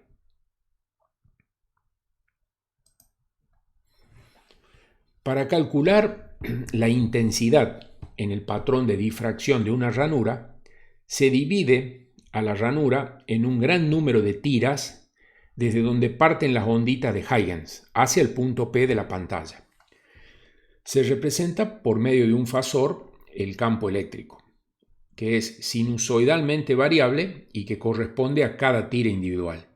Para calcular la intensidad en el patrón de difracción de una ranura, se divide a la ranura en un gran número de tiras desde donde parten las onditas de Huygens hacia el punto P de la pantalla. Se representa por medio de un fasor el campo eléctrico, que es sinusoidalmente variable y que corresponde a cada tira individual.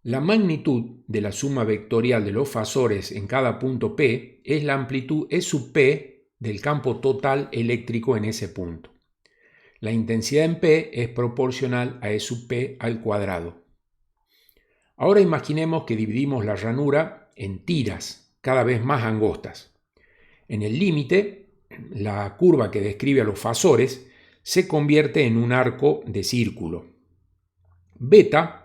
La magnitud de la suma vectorial de los fasores en cada punto P es la amplitud E sub P del campo total eléctrico en ese punto. La intensidad en P es proporcional a E sub P al cuadrado. Ahora imaginemos que dividimos la ranura en tiras cada vez más angostas. En el límite, la curva que describe a los fasores se convierte en un arco de círculo. Beta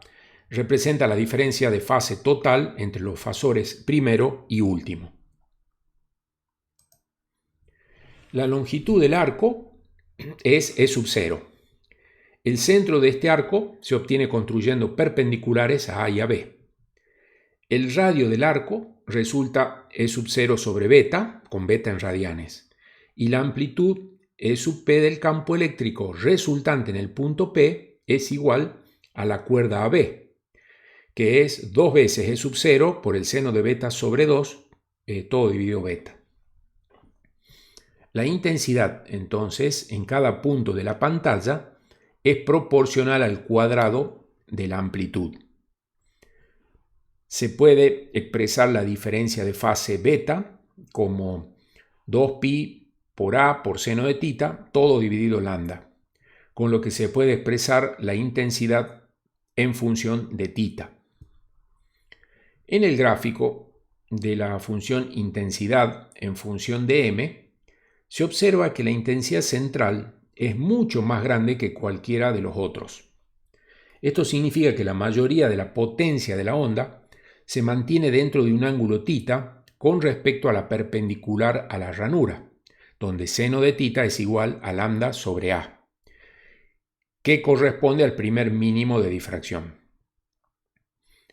representa la diferencia de fase total entre los fasores primero y último. La longitud del arco es E sub 0. El centro de este arco se obtiene construyendo perpendiculares a A y a B. El radio del arco resulta E sub 0 sobre beta, con beta en radianes, y la amplitud E sub P del campo eléctrico resultante en el punto P es igual a la cuerda AB, que es 2 veces E sub 0 por el seno de beta sobre 2, todo dividido beta. La intensidad, entonces, en cada punto de la pantalla es proporcional al cuadrado de la amplitud. Se puede expresar la diferencia de fase beta como 2pi por A por seno de θ, todo dividido lambda, con lo que se puede expresar la intensidad en función de θ. En el gráfico de la función intensidad en función de m, se observa que la intensidad central es mucho más grande que cualquiera de los otros. Esto significa que la mayoría de la potencia de la onda se mantiene dentro de un ángulo θ con respecto a la perpendicular a la ranura, donde seno de θ es igual a lambda sobre A, que corresponde al primer mínimo de difracción.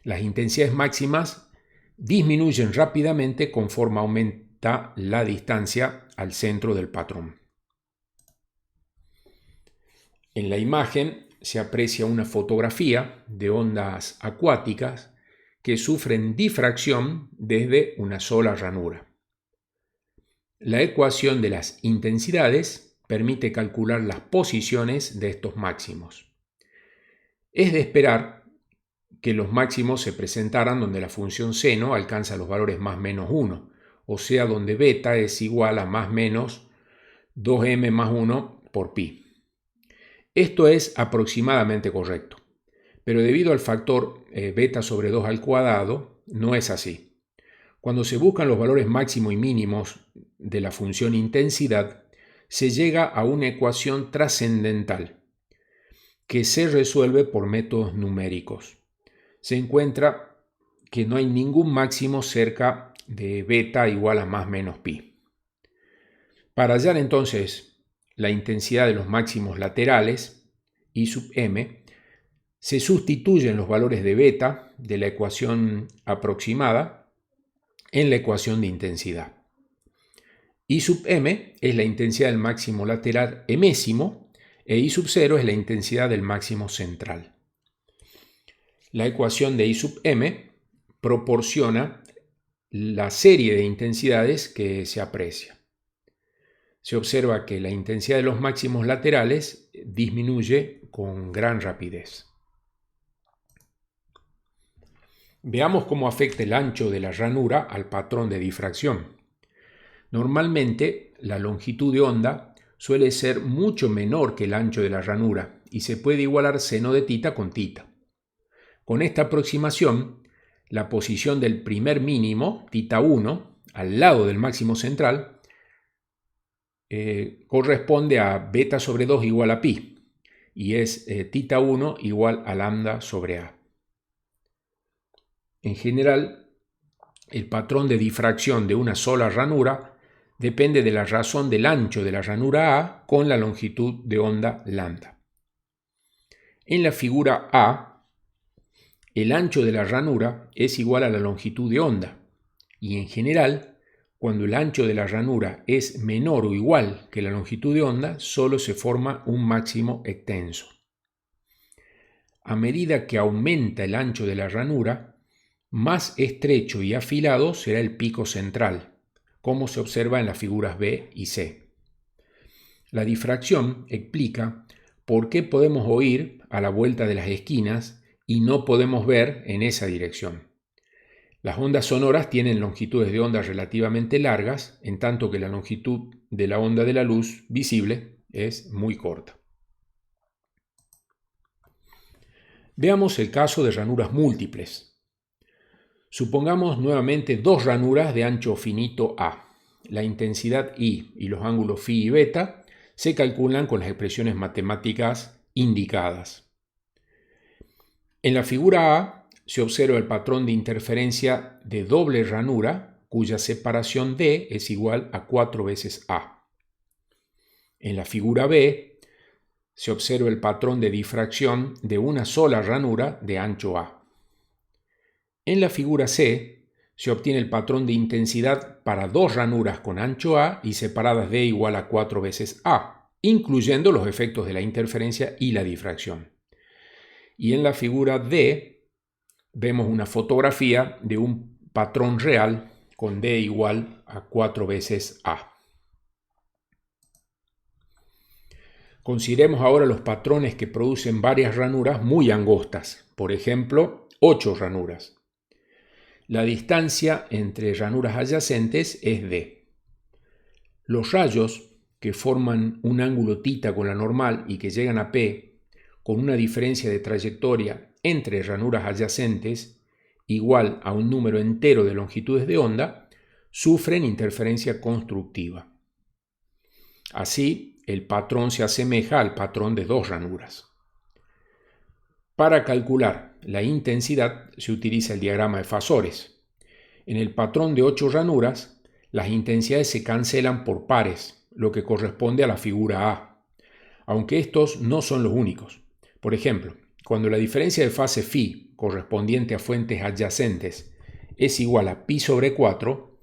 Las intensidades máximas disminuyen rápidamente conforme aumenta la distancia al centro del patrón. En la imagen se aprecia una fotografía de ondas acuáticas que sufren difracción desde una sola ranura. La ecuación de las intensidades permite calcular las posiciones de estos máximos. Es de esperar que los máximos se presentaran donde la función seno alcanza los valores más menos 1, o sea donde beta es igual a más menos 2m más 1 por pi. Esto es aproximadamente correcto, pero debido al factor beta sobre 2 al cuadrado, no es así. Cuando se buscan los valores máximos y mínimos de la función intensidad, se llega a una ecuación trascendental que se resuelve por métodos numéricos. Se encuentra que no hay ningún máximo cerca de beta igual a más menos pi. Para hallar entonces la intensidad de los máximos laterales, I sub m, se sustituyen los valores de beta de la ecuación aproximada en la ecuación de intensidad. I sub m es la intensidad del máximo lateral emésimo e I sub 0 es la intensidad del máximo central. La ecuación de I sub m proporciona la serie de intensidades que se aprecia. Se observa que la intensidad de los máximos laterales disminuye con gran rapidez. Veamos cómo afecta el ancho de la ranura al patrón de difracción. Normalmente, la longitud de onda suele ser mucho menor que el ancho de la ranura y se puede igualar seno de tita con tita. Con esta aproximación, la posición del primer mínimo, tita 1, al lado del máximo central, corresponde a beta sobre 2 igual a pi, y es tita 1 igual a lambda sobre a. En general, el patrón de difracción de una sola ranura depende de la razón del ancho de la ranura A con la longitud de onda lambda. En la figura A, el ancho de la ranura es igual a la longitud de onda, y en general, cuando el ancho de la ranura es menor o igual que la longitud de onda, solo se forma un máximo extenso. A medida que aumenta el ancho de la ranura, más estrecho y afilado será el pico central, como se observa en las figuras B y C. La difracción explica por qué podemos oír a la vuelta de las esquinas y no podemos ver en esa dirección. Las ondas sonoras tienen longitudes de onda relativamente largas, en tanto que la longitud de la onda de la luz visible es muy corta. Veamos el caso de ranuras múltiples. Supongamos nuevamente dos ranuras de ancho finito A. La intensidad I y los ángulos φ y beta se calculan con las expresiones matemáticas indicadas. En la figura A se observa el patrón de interferencia de doble ranura cuya separación D es igual a 4 veces A. En la figura B se observa el patrón de difracción de una sola ranura de ancho A. En la figura C se obtiene el patrón de intensidad para dos ranuras con ancho A y separadas D igual a 4 veces A, incluyendo los efectos de la interferencia y la difracción. Y en la figura D vemos una fotografía de un patrón real con D igual a 4 veces A. Consideremos ahora los patrones que producen varias ranuras muy angostas, por ejemplo, 8 ranuras. La distancia entre ranuras adyacentes es D. Los rayos que forman un ángulo θ con la normal y que llegan a P con una diferencia de trayectoria entre ranuras adyacentes igual a un número entero de longitudes de onda, sufren interferencia constructiva. Así, el patrón se asemeja al patrón de dos ranuras. Para calcular la intensidad se utiliza el diagrama de fasores. En el patrón de 8 ranuras, las intensidades se cancelan por pares, lo que corresponde a la figura A, aunque estos no son los únicos. Por ejemplo, cuando la diferencia de fase φ correspondiente a fuentes adyacentes es igual a pi sobre 4,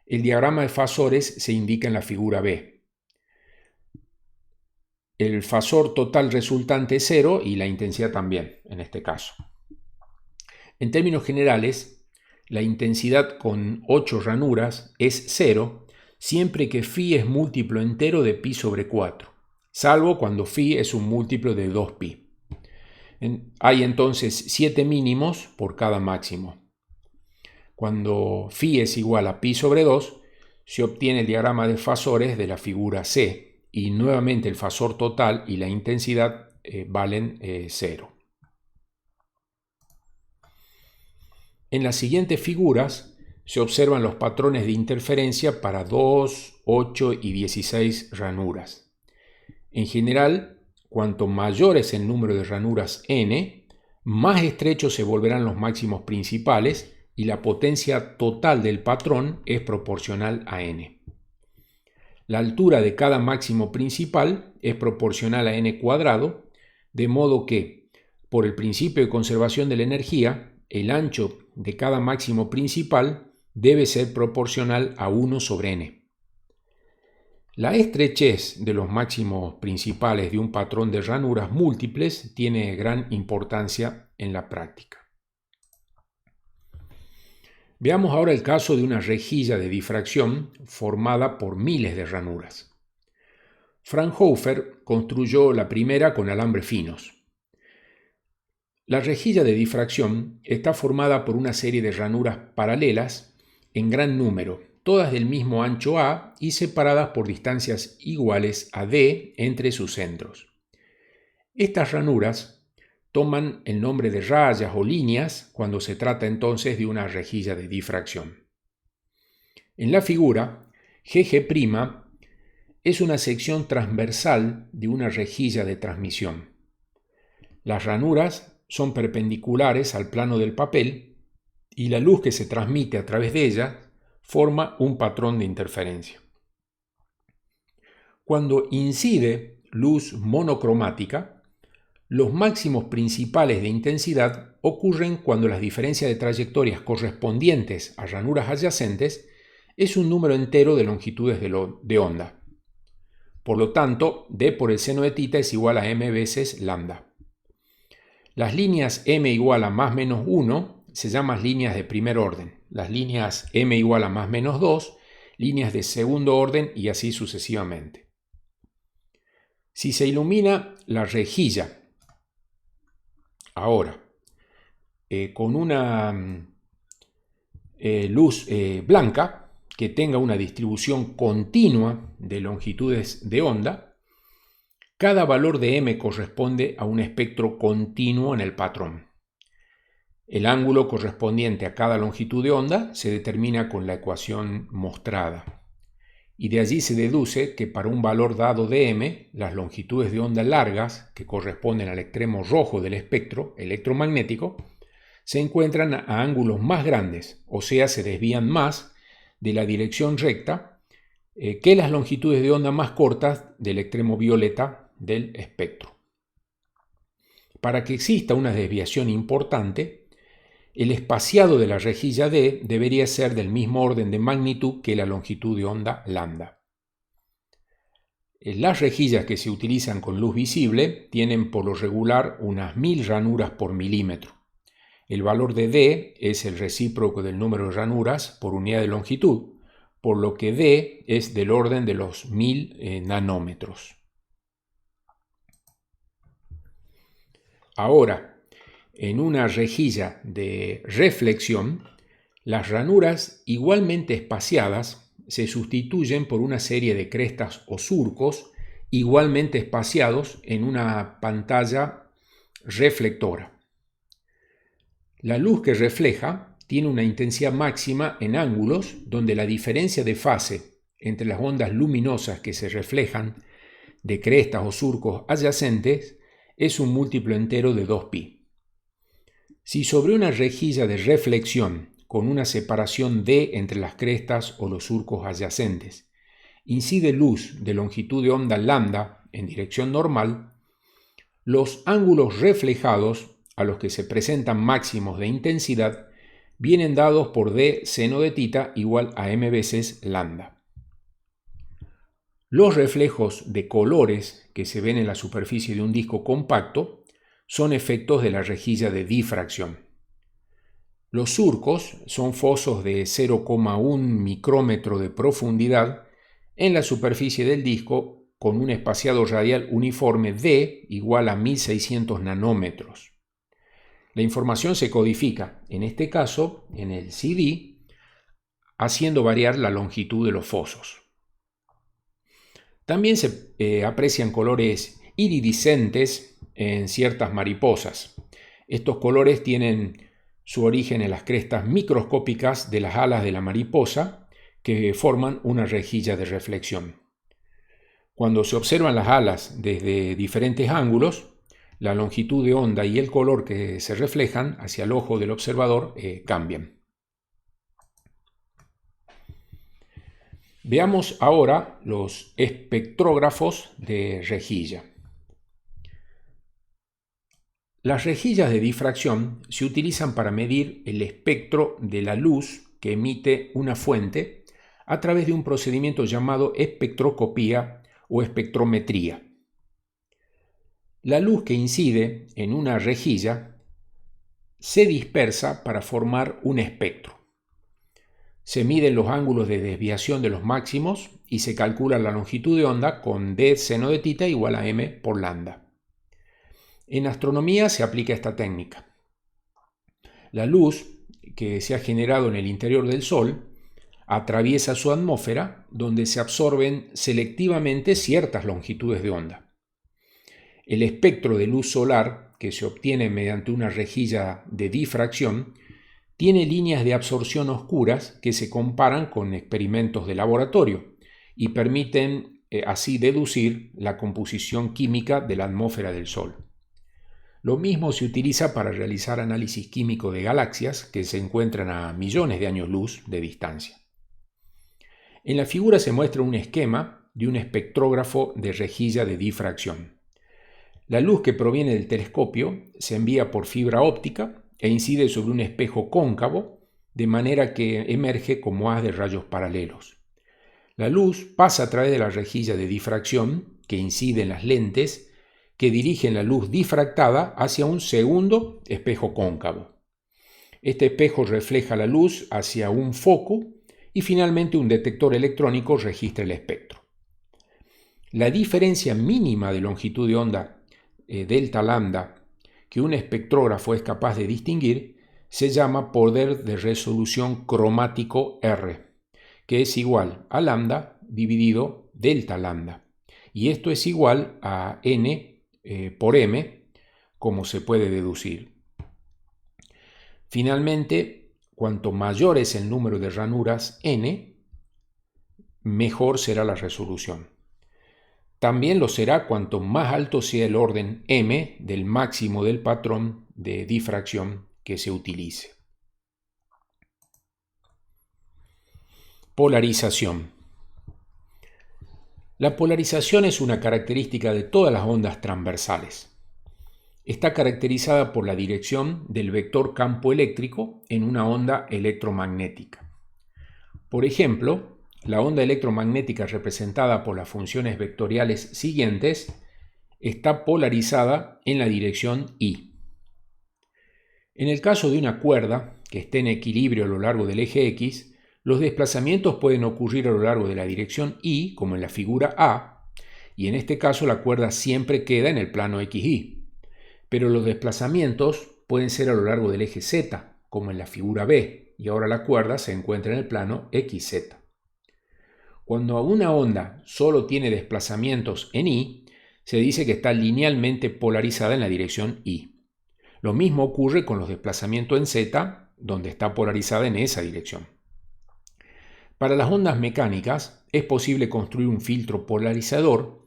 el diagrama de fasores se indica en la figura B. El fasor total resultante es 0 y la intensidad también, en este caso. En términos generales, la intensidad con 8 ranuras es 0 siempre que φ es múltiplo entero de pi sobre 4, salvo cuando φ es un múltiplo de 2pi. Hay entonces 7 mínimos por cada máximo. Cuando φ es igual a pi sobre 2, se obtiene el diagrama de fasores de la figura C, y nuevamente el fasor total y la intensidad valen 0. En las siguientes figuras se observan los patrones de interferencia para 2, 8 y 16 ranuras. En general, cuanto mayor es el número de ranuras n, más estrechos se volverán los máximos principales y la potencia total del patrón es proporcional a n. La altura de cada máximo principal es proporcional a n cuadrado, de modo que, por el principio de conservación de la energía, el ancho de cada máximo principal debe ser proporcional a 1 sobre n. La estrechez de los máximos principales de un patrón de ranuras múltiples tiene gran importancia en la práctica. Veamos ahora el caso de una rejilla de difracción formada por miles de ranuras. Fraunhofer construyó la primera con alambres finos. La rejilla de difracción está formada por una serie de ranuras paralelas en gran número, todas del mismo ancho A y separadas por distancias iguales a D entre sus centros. Estas ranuras toman el nombre de rayas o líneas cuando se trata entonces de una rejilla de difracción. En la figura, GG' es una sección transversal de una rejilla de transmisión. Las ranuras son perpendiculares al plano del papel y la luz que se transmite a través de ellas forma un patrón de interferencia. Cuando incide luz monocromática, los máximos principales de intensidad ocurren cuando las diferencias de trayectorias correspondientes a ranuras adyacentes es un número entero de longitudes de onda. Por lo tanto, D por el seno de θ es igual a m veces lambda. Las líneas m igual a más menos 1 se llaman líneas de primer orden. Las líneas m igual a más menos 2, líneas de segundo orden y así sucesivamente. Si se ilumina la rejilla ahora con una luz blanca que tenga una distribución continua de longitudes de onda, cada valor de m corresponde a un espectro continuo en el patrón. El ángulo correspondiente a cada longitud de onda se determina con la ecuación mostrada. Y de allí se deduce que para un valor dado de m, las longitudes de onda largas, que corresponden al extremo rojo del espectro electromagnético, se encuentran a ángulos más grandes, o sea, se desvían más de la dirección recta que las longitudes de onda más cortas del extremo violeta del espectro. Para que exista una desviación importante, el espaciado de la rejilla D debería ser del mismo orden de magnitud que la longitud de onda lambda. Las rejillas que se utilizan con luz visible tienen por lo regular unas 1000 ranuras por milímetro. El valor de D es el recíproco del número de ranuras por unidad de longitud, por lo que D es del orden de los 1000 nanómetros. Ahora, en una rejilla de reflexión, las ranuras igualmente espaciadas se sustituyen por una serie de crestas o surcos igualmente espaciados en una pantalla reflectora. La luz que refleja tiene una intensidad máxima en ángulos donde la diferencia de fase entre las ondas luminosas que se reflejan de crestas o surcos adyacentes es un múltiplo entero de 2π. Si sobre una rejilla de reflexión con una separación d entre las crestas o los surcos adyacentes incide luz de longitud de onda lambda en dirección normal, los ángulos reflejados a los que se presentan máximos de intensidad vienen dados por d seno de θ igual a m veces lambda. Los reflejos de colores que se ven en la superficie de un disco compacto son efectos de la rejilla de difracción. Los surcos son fosos de 0,1 micrómetro de profundidad en la superficie del disco con un espaciado radial uniforme D igual a 1600 nanómetros. La información se codifica, en este caso, en el CD, haciendo variar la longitud de los fosos. También se aprecian colores iridiscentes en ciertas mariposas. Estos colores tienen su origen en las crestas microscópicas de las alas de la mariposa que forman una rejilla de reflexión. Cuando se observan las alas desde diferentes ángulos, la longitud de onda y el color que se reflejan hacia el ojo del observador cambian. Veamos ahora los espectrógrafos de rejilla. Las rejillas de difracción se utilizan para medir el espectro de la luz que emite una fuente a través de un procedimiento llamado espectroscopía o espectrometría. La luz que incide en una rejilla se dispersa para formar un espectro. Se miden los ángulos de desviación de los máximos y se calcula la longitud de onda con d seno de θ igual a m por lambda. En astronomía se aplica esta técnica. La luz que se ha generado en el interior del Sol atraviesa su atmósfera, donde se absorben selectivamente ciertas longitudes de onda. El espectro de luz solar, que se obtiene mediante una rejilla de difracción, tiene líneas de absorción oscuras que se comparan con experimentos de laboratorio y permiten así deducir la composición química de la atmósfera del Sol. Lo mismo se utiliza para realizar análisis químico de galaxias que se encuentran a millones de años luz de distancia. En la figura se muestra un esquema de un espectrógrafo de rejilla de difracción. La luz que proviene del telescopio se envía por fibra óptica e incide sobre un espejo cóncavo, de manera que emerge como haz de rayos paralelos. La luz pasa a través de la rejilla de difracción, que incide en las lentes, que dirigen la luz difractada hacia un segundo espejo cóncavo. Este espejo refleja la luz hacia un foco y finalmente un detector electrónico registra el espectro. La diferencia mínima de longitud de onda delta lambda que un espectrógrafo es capaz de distinguir se llama poder de resolución cromático R, que es igual a lambda dividido delta lambda, y esto es igual a n por m, como se puede deducir. Finalmente, cuanto mayor es el número de ranuras n, mejor será la resolución. También lo será cuanto más alto sea el orden m del máximo del patrón de difracción que se utilice. Polarización. La polarización es una característica de todas las ondas transversales. Está caracterizada por la dirección del vector campo eléctrico en una onda electromagnética. Por ejemplo, la onda electromagnética representada por las funciones vectoriales siguientes está polarizada en la dirección Y. En el caso de una cuerda que esté en equilibrio a lo largo del eje X, los desplazamientos pueden ocurrir a lo largo de la dirección Y, como en la figura A, y en este caso la cuerda siempre queda en el plano XY. Pero los desplazamientos pueden ser a lo largo del eje Z, como en la figura B, y ahora la cuerda se encuentra en el plano XZ. Cuando una onda solo tiene desplazamientos en Y, se dice que está linealmente polarizada en la dirección Y. Lo mismo ocurre con los desplazamientos en Z, donde está polarizada en esa dirección. Para las ondas mecánicas es posible construir un filtro polarizador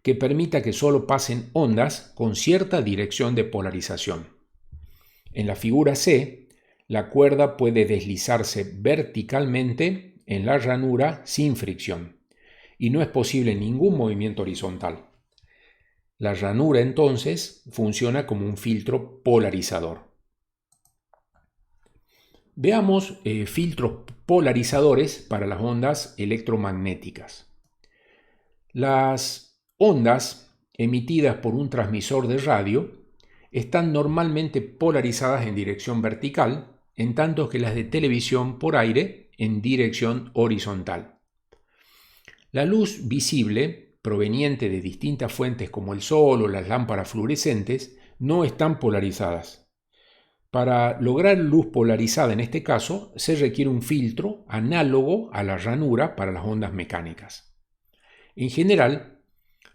que permita que solo pasen ondas con cierta dirección de polarización. En la figura C, la cuerda puede deslizarse verticalmente en la ranura sin fricción y no es posible ningún movimiento horizontal. La ranura entonces funciona como un filtro polarizador. Veamos filtros polarizadores para las ondas electromagnéticas. Las ondas emitidas por un transmisor de radio están normalmente polarizadas en dirección vertical, en tanto que las de televisión por aire en dirección horizontal. La luz visible, proveniente de distintas fuentes como el sol o las lámparas fluorescentes, no están polarizadas. Para lograr luz polarizada en este caso, se requiere un filtro análogo a la ranura para las ondas mecánicas. En general,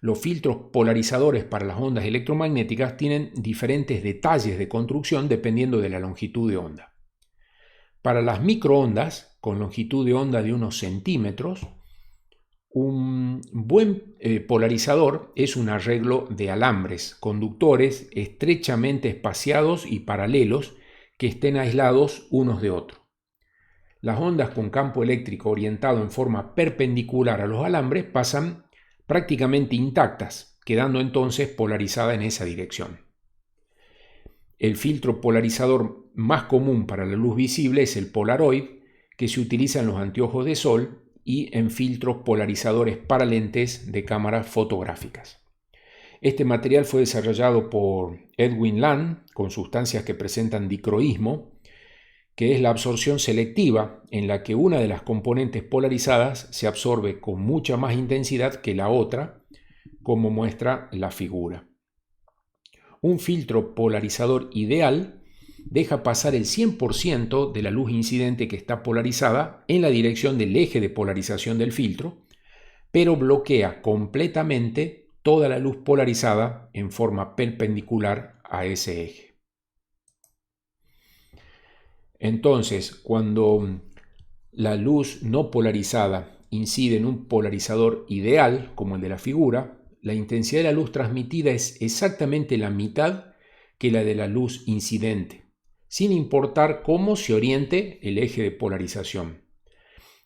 los filtros polarizadores para las ondas electromagnéticas tienen diferentes detalles de construcción dependiendo de la longitud de onda. Para las microondas, con longitud de onda de unos centímetros, un buen polarizador es un arreglo de alambres, conductores estrechamente espaciados y paralelos que estén aislados unos de otros. Las ondas con campo eléctrico orientado en forma perpendicular a los alambres pasan prácticamente intactas, quedando entonces polarizada en esa dirección. El filtro polarizador más común para la luz visible es el Polaroid, que se utiliza en los anteojos de sol y en filtros polarizadores para lentes de cámaras fotográficas. Este material fue desarrollado por Edwin Land con sustancias que presentan dicroísmo, que es la absorción selectiva en la que una de las componentes polarizadas se absorbe con mucha más intensidad que la otra, como muestra la figura. Un filtro polarizador ideal deja pasar el 100% de la luz incidente que está polarizada en la dirección del eje de polarización del filtro, pero bloquea completamente toda la luz polarizada en forma perpendicular a ese eje. Entonces, cuando la luz no polarizada incide en un polarizador ideal, como el de la figura, la intensidad de la luz transmitida es exactamente la mitad que la de la luz incidente, sin importar cómo se oriente el eje de polarización.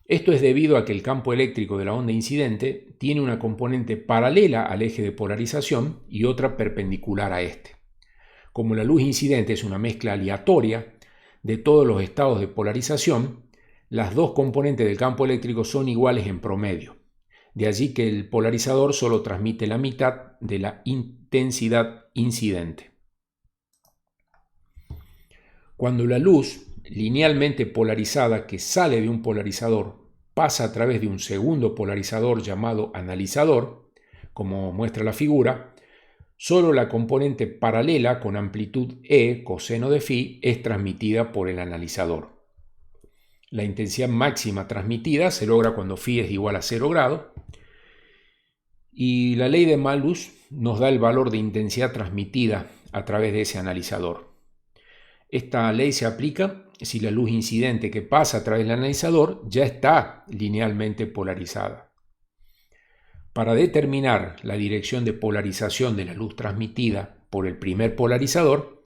Esto es debido a que el campo eléctrico de la onda incidente tiene una componente paralela al eje de polarización y otra perpendicular a este. Como la luz incidente es una mezcla aleatoria de todos los estados de polarización, las dos componentes del campo eléctrico son iguales en promedio. De allí que el polarizador solo transmite la mitad de la intensidad incidente. Cuando la luz linealmente polarizada que sale de un polarizador pasa a través de un segundo polarizador llamado analizador, como muestra la figura, solo la componente paralela con amplitud E, coseno de phi, es transmitida por el analizador. La intensidad máxima transmitida se logra cuando phi es igual a 0 grados, y la ley de Malus nos da el valor de intensidad transmitida a través de ese analizador. Esta ley se aplica si la luz incidente que pasa a través del analizador ya está linealmente polarizada. Para determinar la dirección de polarización de la luz transmitida por el primer polarizador,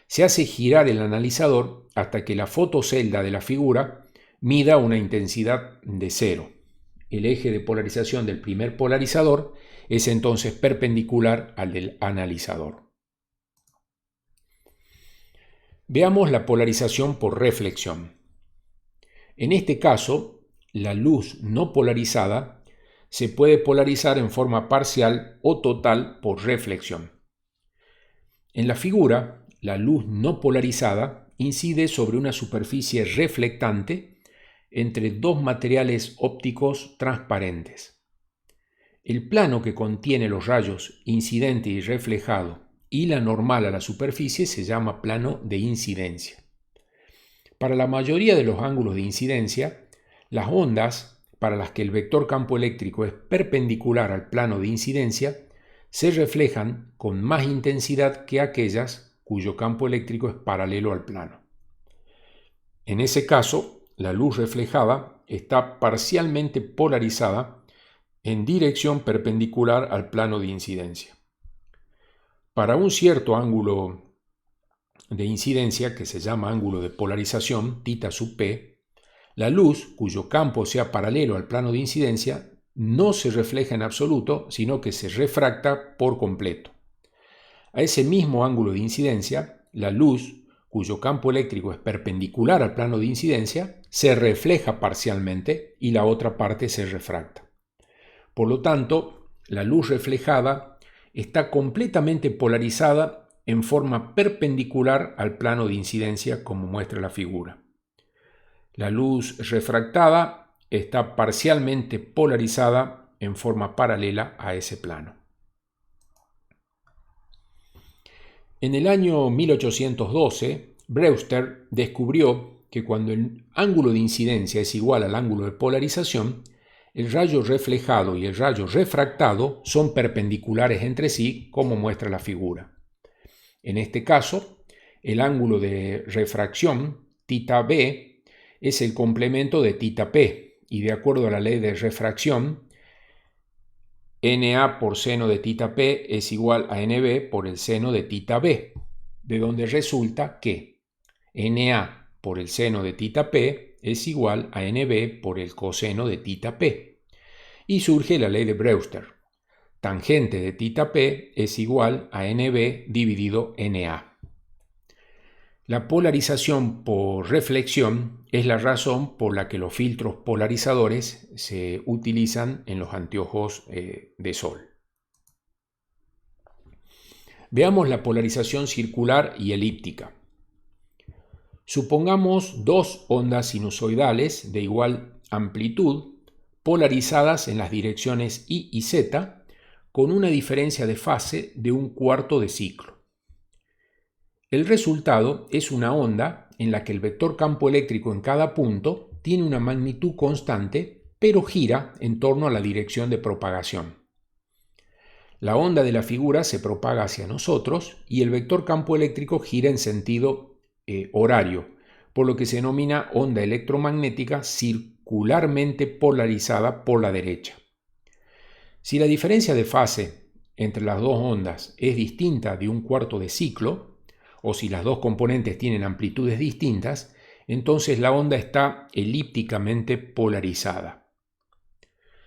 se hace girar el analizador hasta que la fotocelda de la figura mida una intensidad de 0. El eje de polarización del primer polarizador es entonces perpendicular al del analizador. Veamos la polarización por reflexión. En este caso, la luz no polarizada se puede polarizar en forma parcial o total por reflexión. En la figura, la luz no polarizada incide sobre una superficie reflectante entre dos materiales ópticos transparentes. El plano que contiene los rayos incidente y reflejado y la normal a la superficie se llama plano de incidencia. Para la mayoría de los ángulos de incidencia, las ondas para las que el vector campo eléctrico es perpendicular al plano de incidencia se reflejan con más intensidad que aquellas cuyo campo eléctrico es paralelo al plano. En ese caso, la luz reflejada está parcialmente polarizada en dirección perpendicular al plano de incidencia. Para un cierto ángulo de incidencia, que se llama ángulo de polarización, θ sub p, la luz, cuyo campo sea paralelo al plano de incidencia, no se refleja en absoluto, sino que se refracta por completo. A ese mismo ángulo de incidencia, la luz, cuyo campo eléctrico es perpendicular al plano de incidencia, se refleja parcialmente y la otra parte se refracta. Por lo tanto, la luz reflejada está completamente polarizada en forma perpendicular al plano de incidencia, como muestra la figura. La luz refractada está parcialmente polarizada en forma paralela a ese plano. En el año 1812, Brewster descubrió que cuando el ángulo de incidencia es igual al ángulo de polarización, el rayo reflejado y el rayo refractado son perpendiculares entre sí, como muestra la figura. En este caso, el ángulo de refracción, θb, es el complemento de θp, y de acuerdo a la ley de refracción, Na por seno de θp es igual a Nb por el seno de θb, de donde resulta que Na por el seno de θp es igual a Nb por el coseno de θp. Y surge la ley de Brewster. Tangente de θp es igual a Nb dividido Na. La polarización por reflexión es la razón por la que los filtros polarizadores se utilizan en los anteojos de sol. Veamos la polarización circular y elíptica. Supongamos dos ondas sinusoidales de igual amplitud polarizadas en las direcciones Y y Z con una diferencia de fase de un cuarto de ciclo. El resultado es una onda en la que el vector campo eléctrico en cada punto tiene una magnitud constante, pero gira en torno a la dirección de propagación. La onda de la figura se propaga hacia nosotros y el vector campo eléctrico gira en sentido horario, por lo que se denomina onda electromagnética circularmente polarizada por la derecha. Si la diferencia de fase entre las dos ondas es distinta de un cuarto de ciclo, o si las dos componentes tienen amplitudes distintas, entonces la onda está elípticamente polarizada.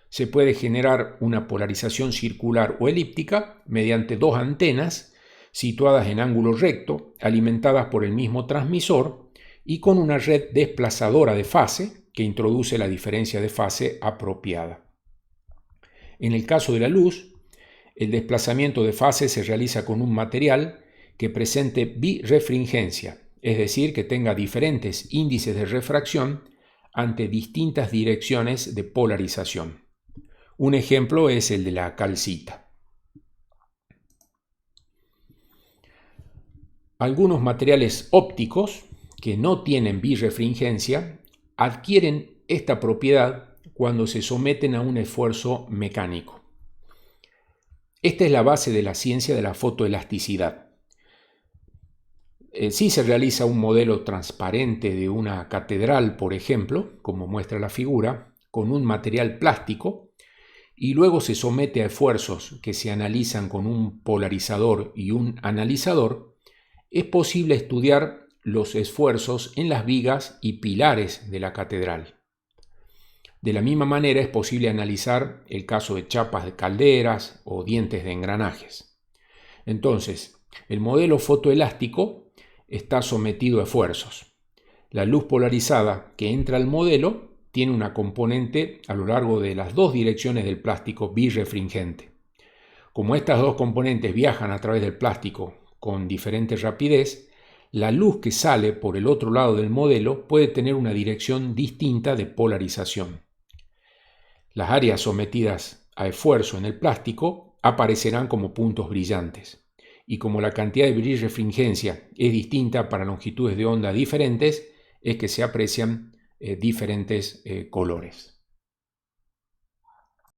Se puede generar una polarización circular o elíptica mediante dos antenas situadas en ángulo recto, alimentadas por el mismo transmisor y con una red desplazadora de fase que introduce la diferencia de fase apropiada. En el caso de la luz, el desplazamiento de fase se realiza con un material que presente birefringencia, es decir, que tenga diferentes índices de refracción ante distintas direcciones de polarización. Un ejemplo es el de la calcita. Algunos materiales ópticos que no tienen birefringencia adquieren esta propiedad cuando se someten a un esfuerzo mecánico. Esta es la base de la ciencia de la fotoelasticidad. Si se realiza un modelo transparente de una catedral, por ejemplo, como muestra la figura, con un material plástico, y luego se somete a esfuerzos que se analizan con un polarizador y un analizador, es posible estudiar los esfuerzos en las vigas y pilares de la catedral. De la misma manera es posible analizar el caso de chapas de calderas o dientes de engranajes. Entonces, el modelo fotoelástico está sometido a esfuerzos. La luz polarizada que entra al modelo tiene una componente a lo largo de las dos direcciones del plástico birefringente. Como estas dos componentes viajan a través del plástico con diferente rapidez, la luz que sale por el otro lado del modelo puede tener una dirección distinta de polarización. Las áreas sometidas a esfuerzo en el plástico aparecerán como puntos brillantes. Y como la cantidad de birefringencia es distinta para longitudes de onda diferentes, es que se aprecian diferentes colores.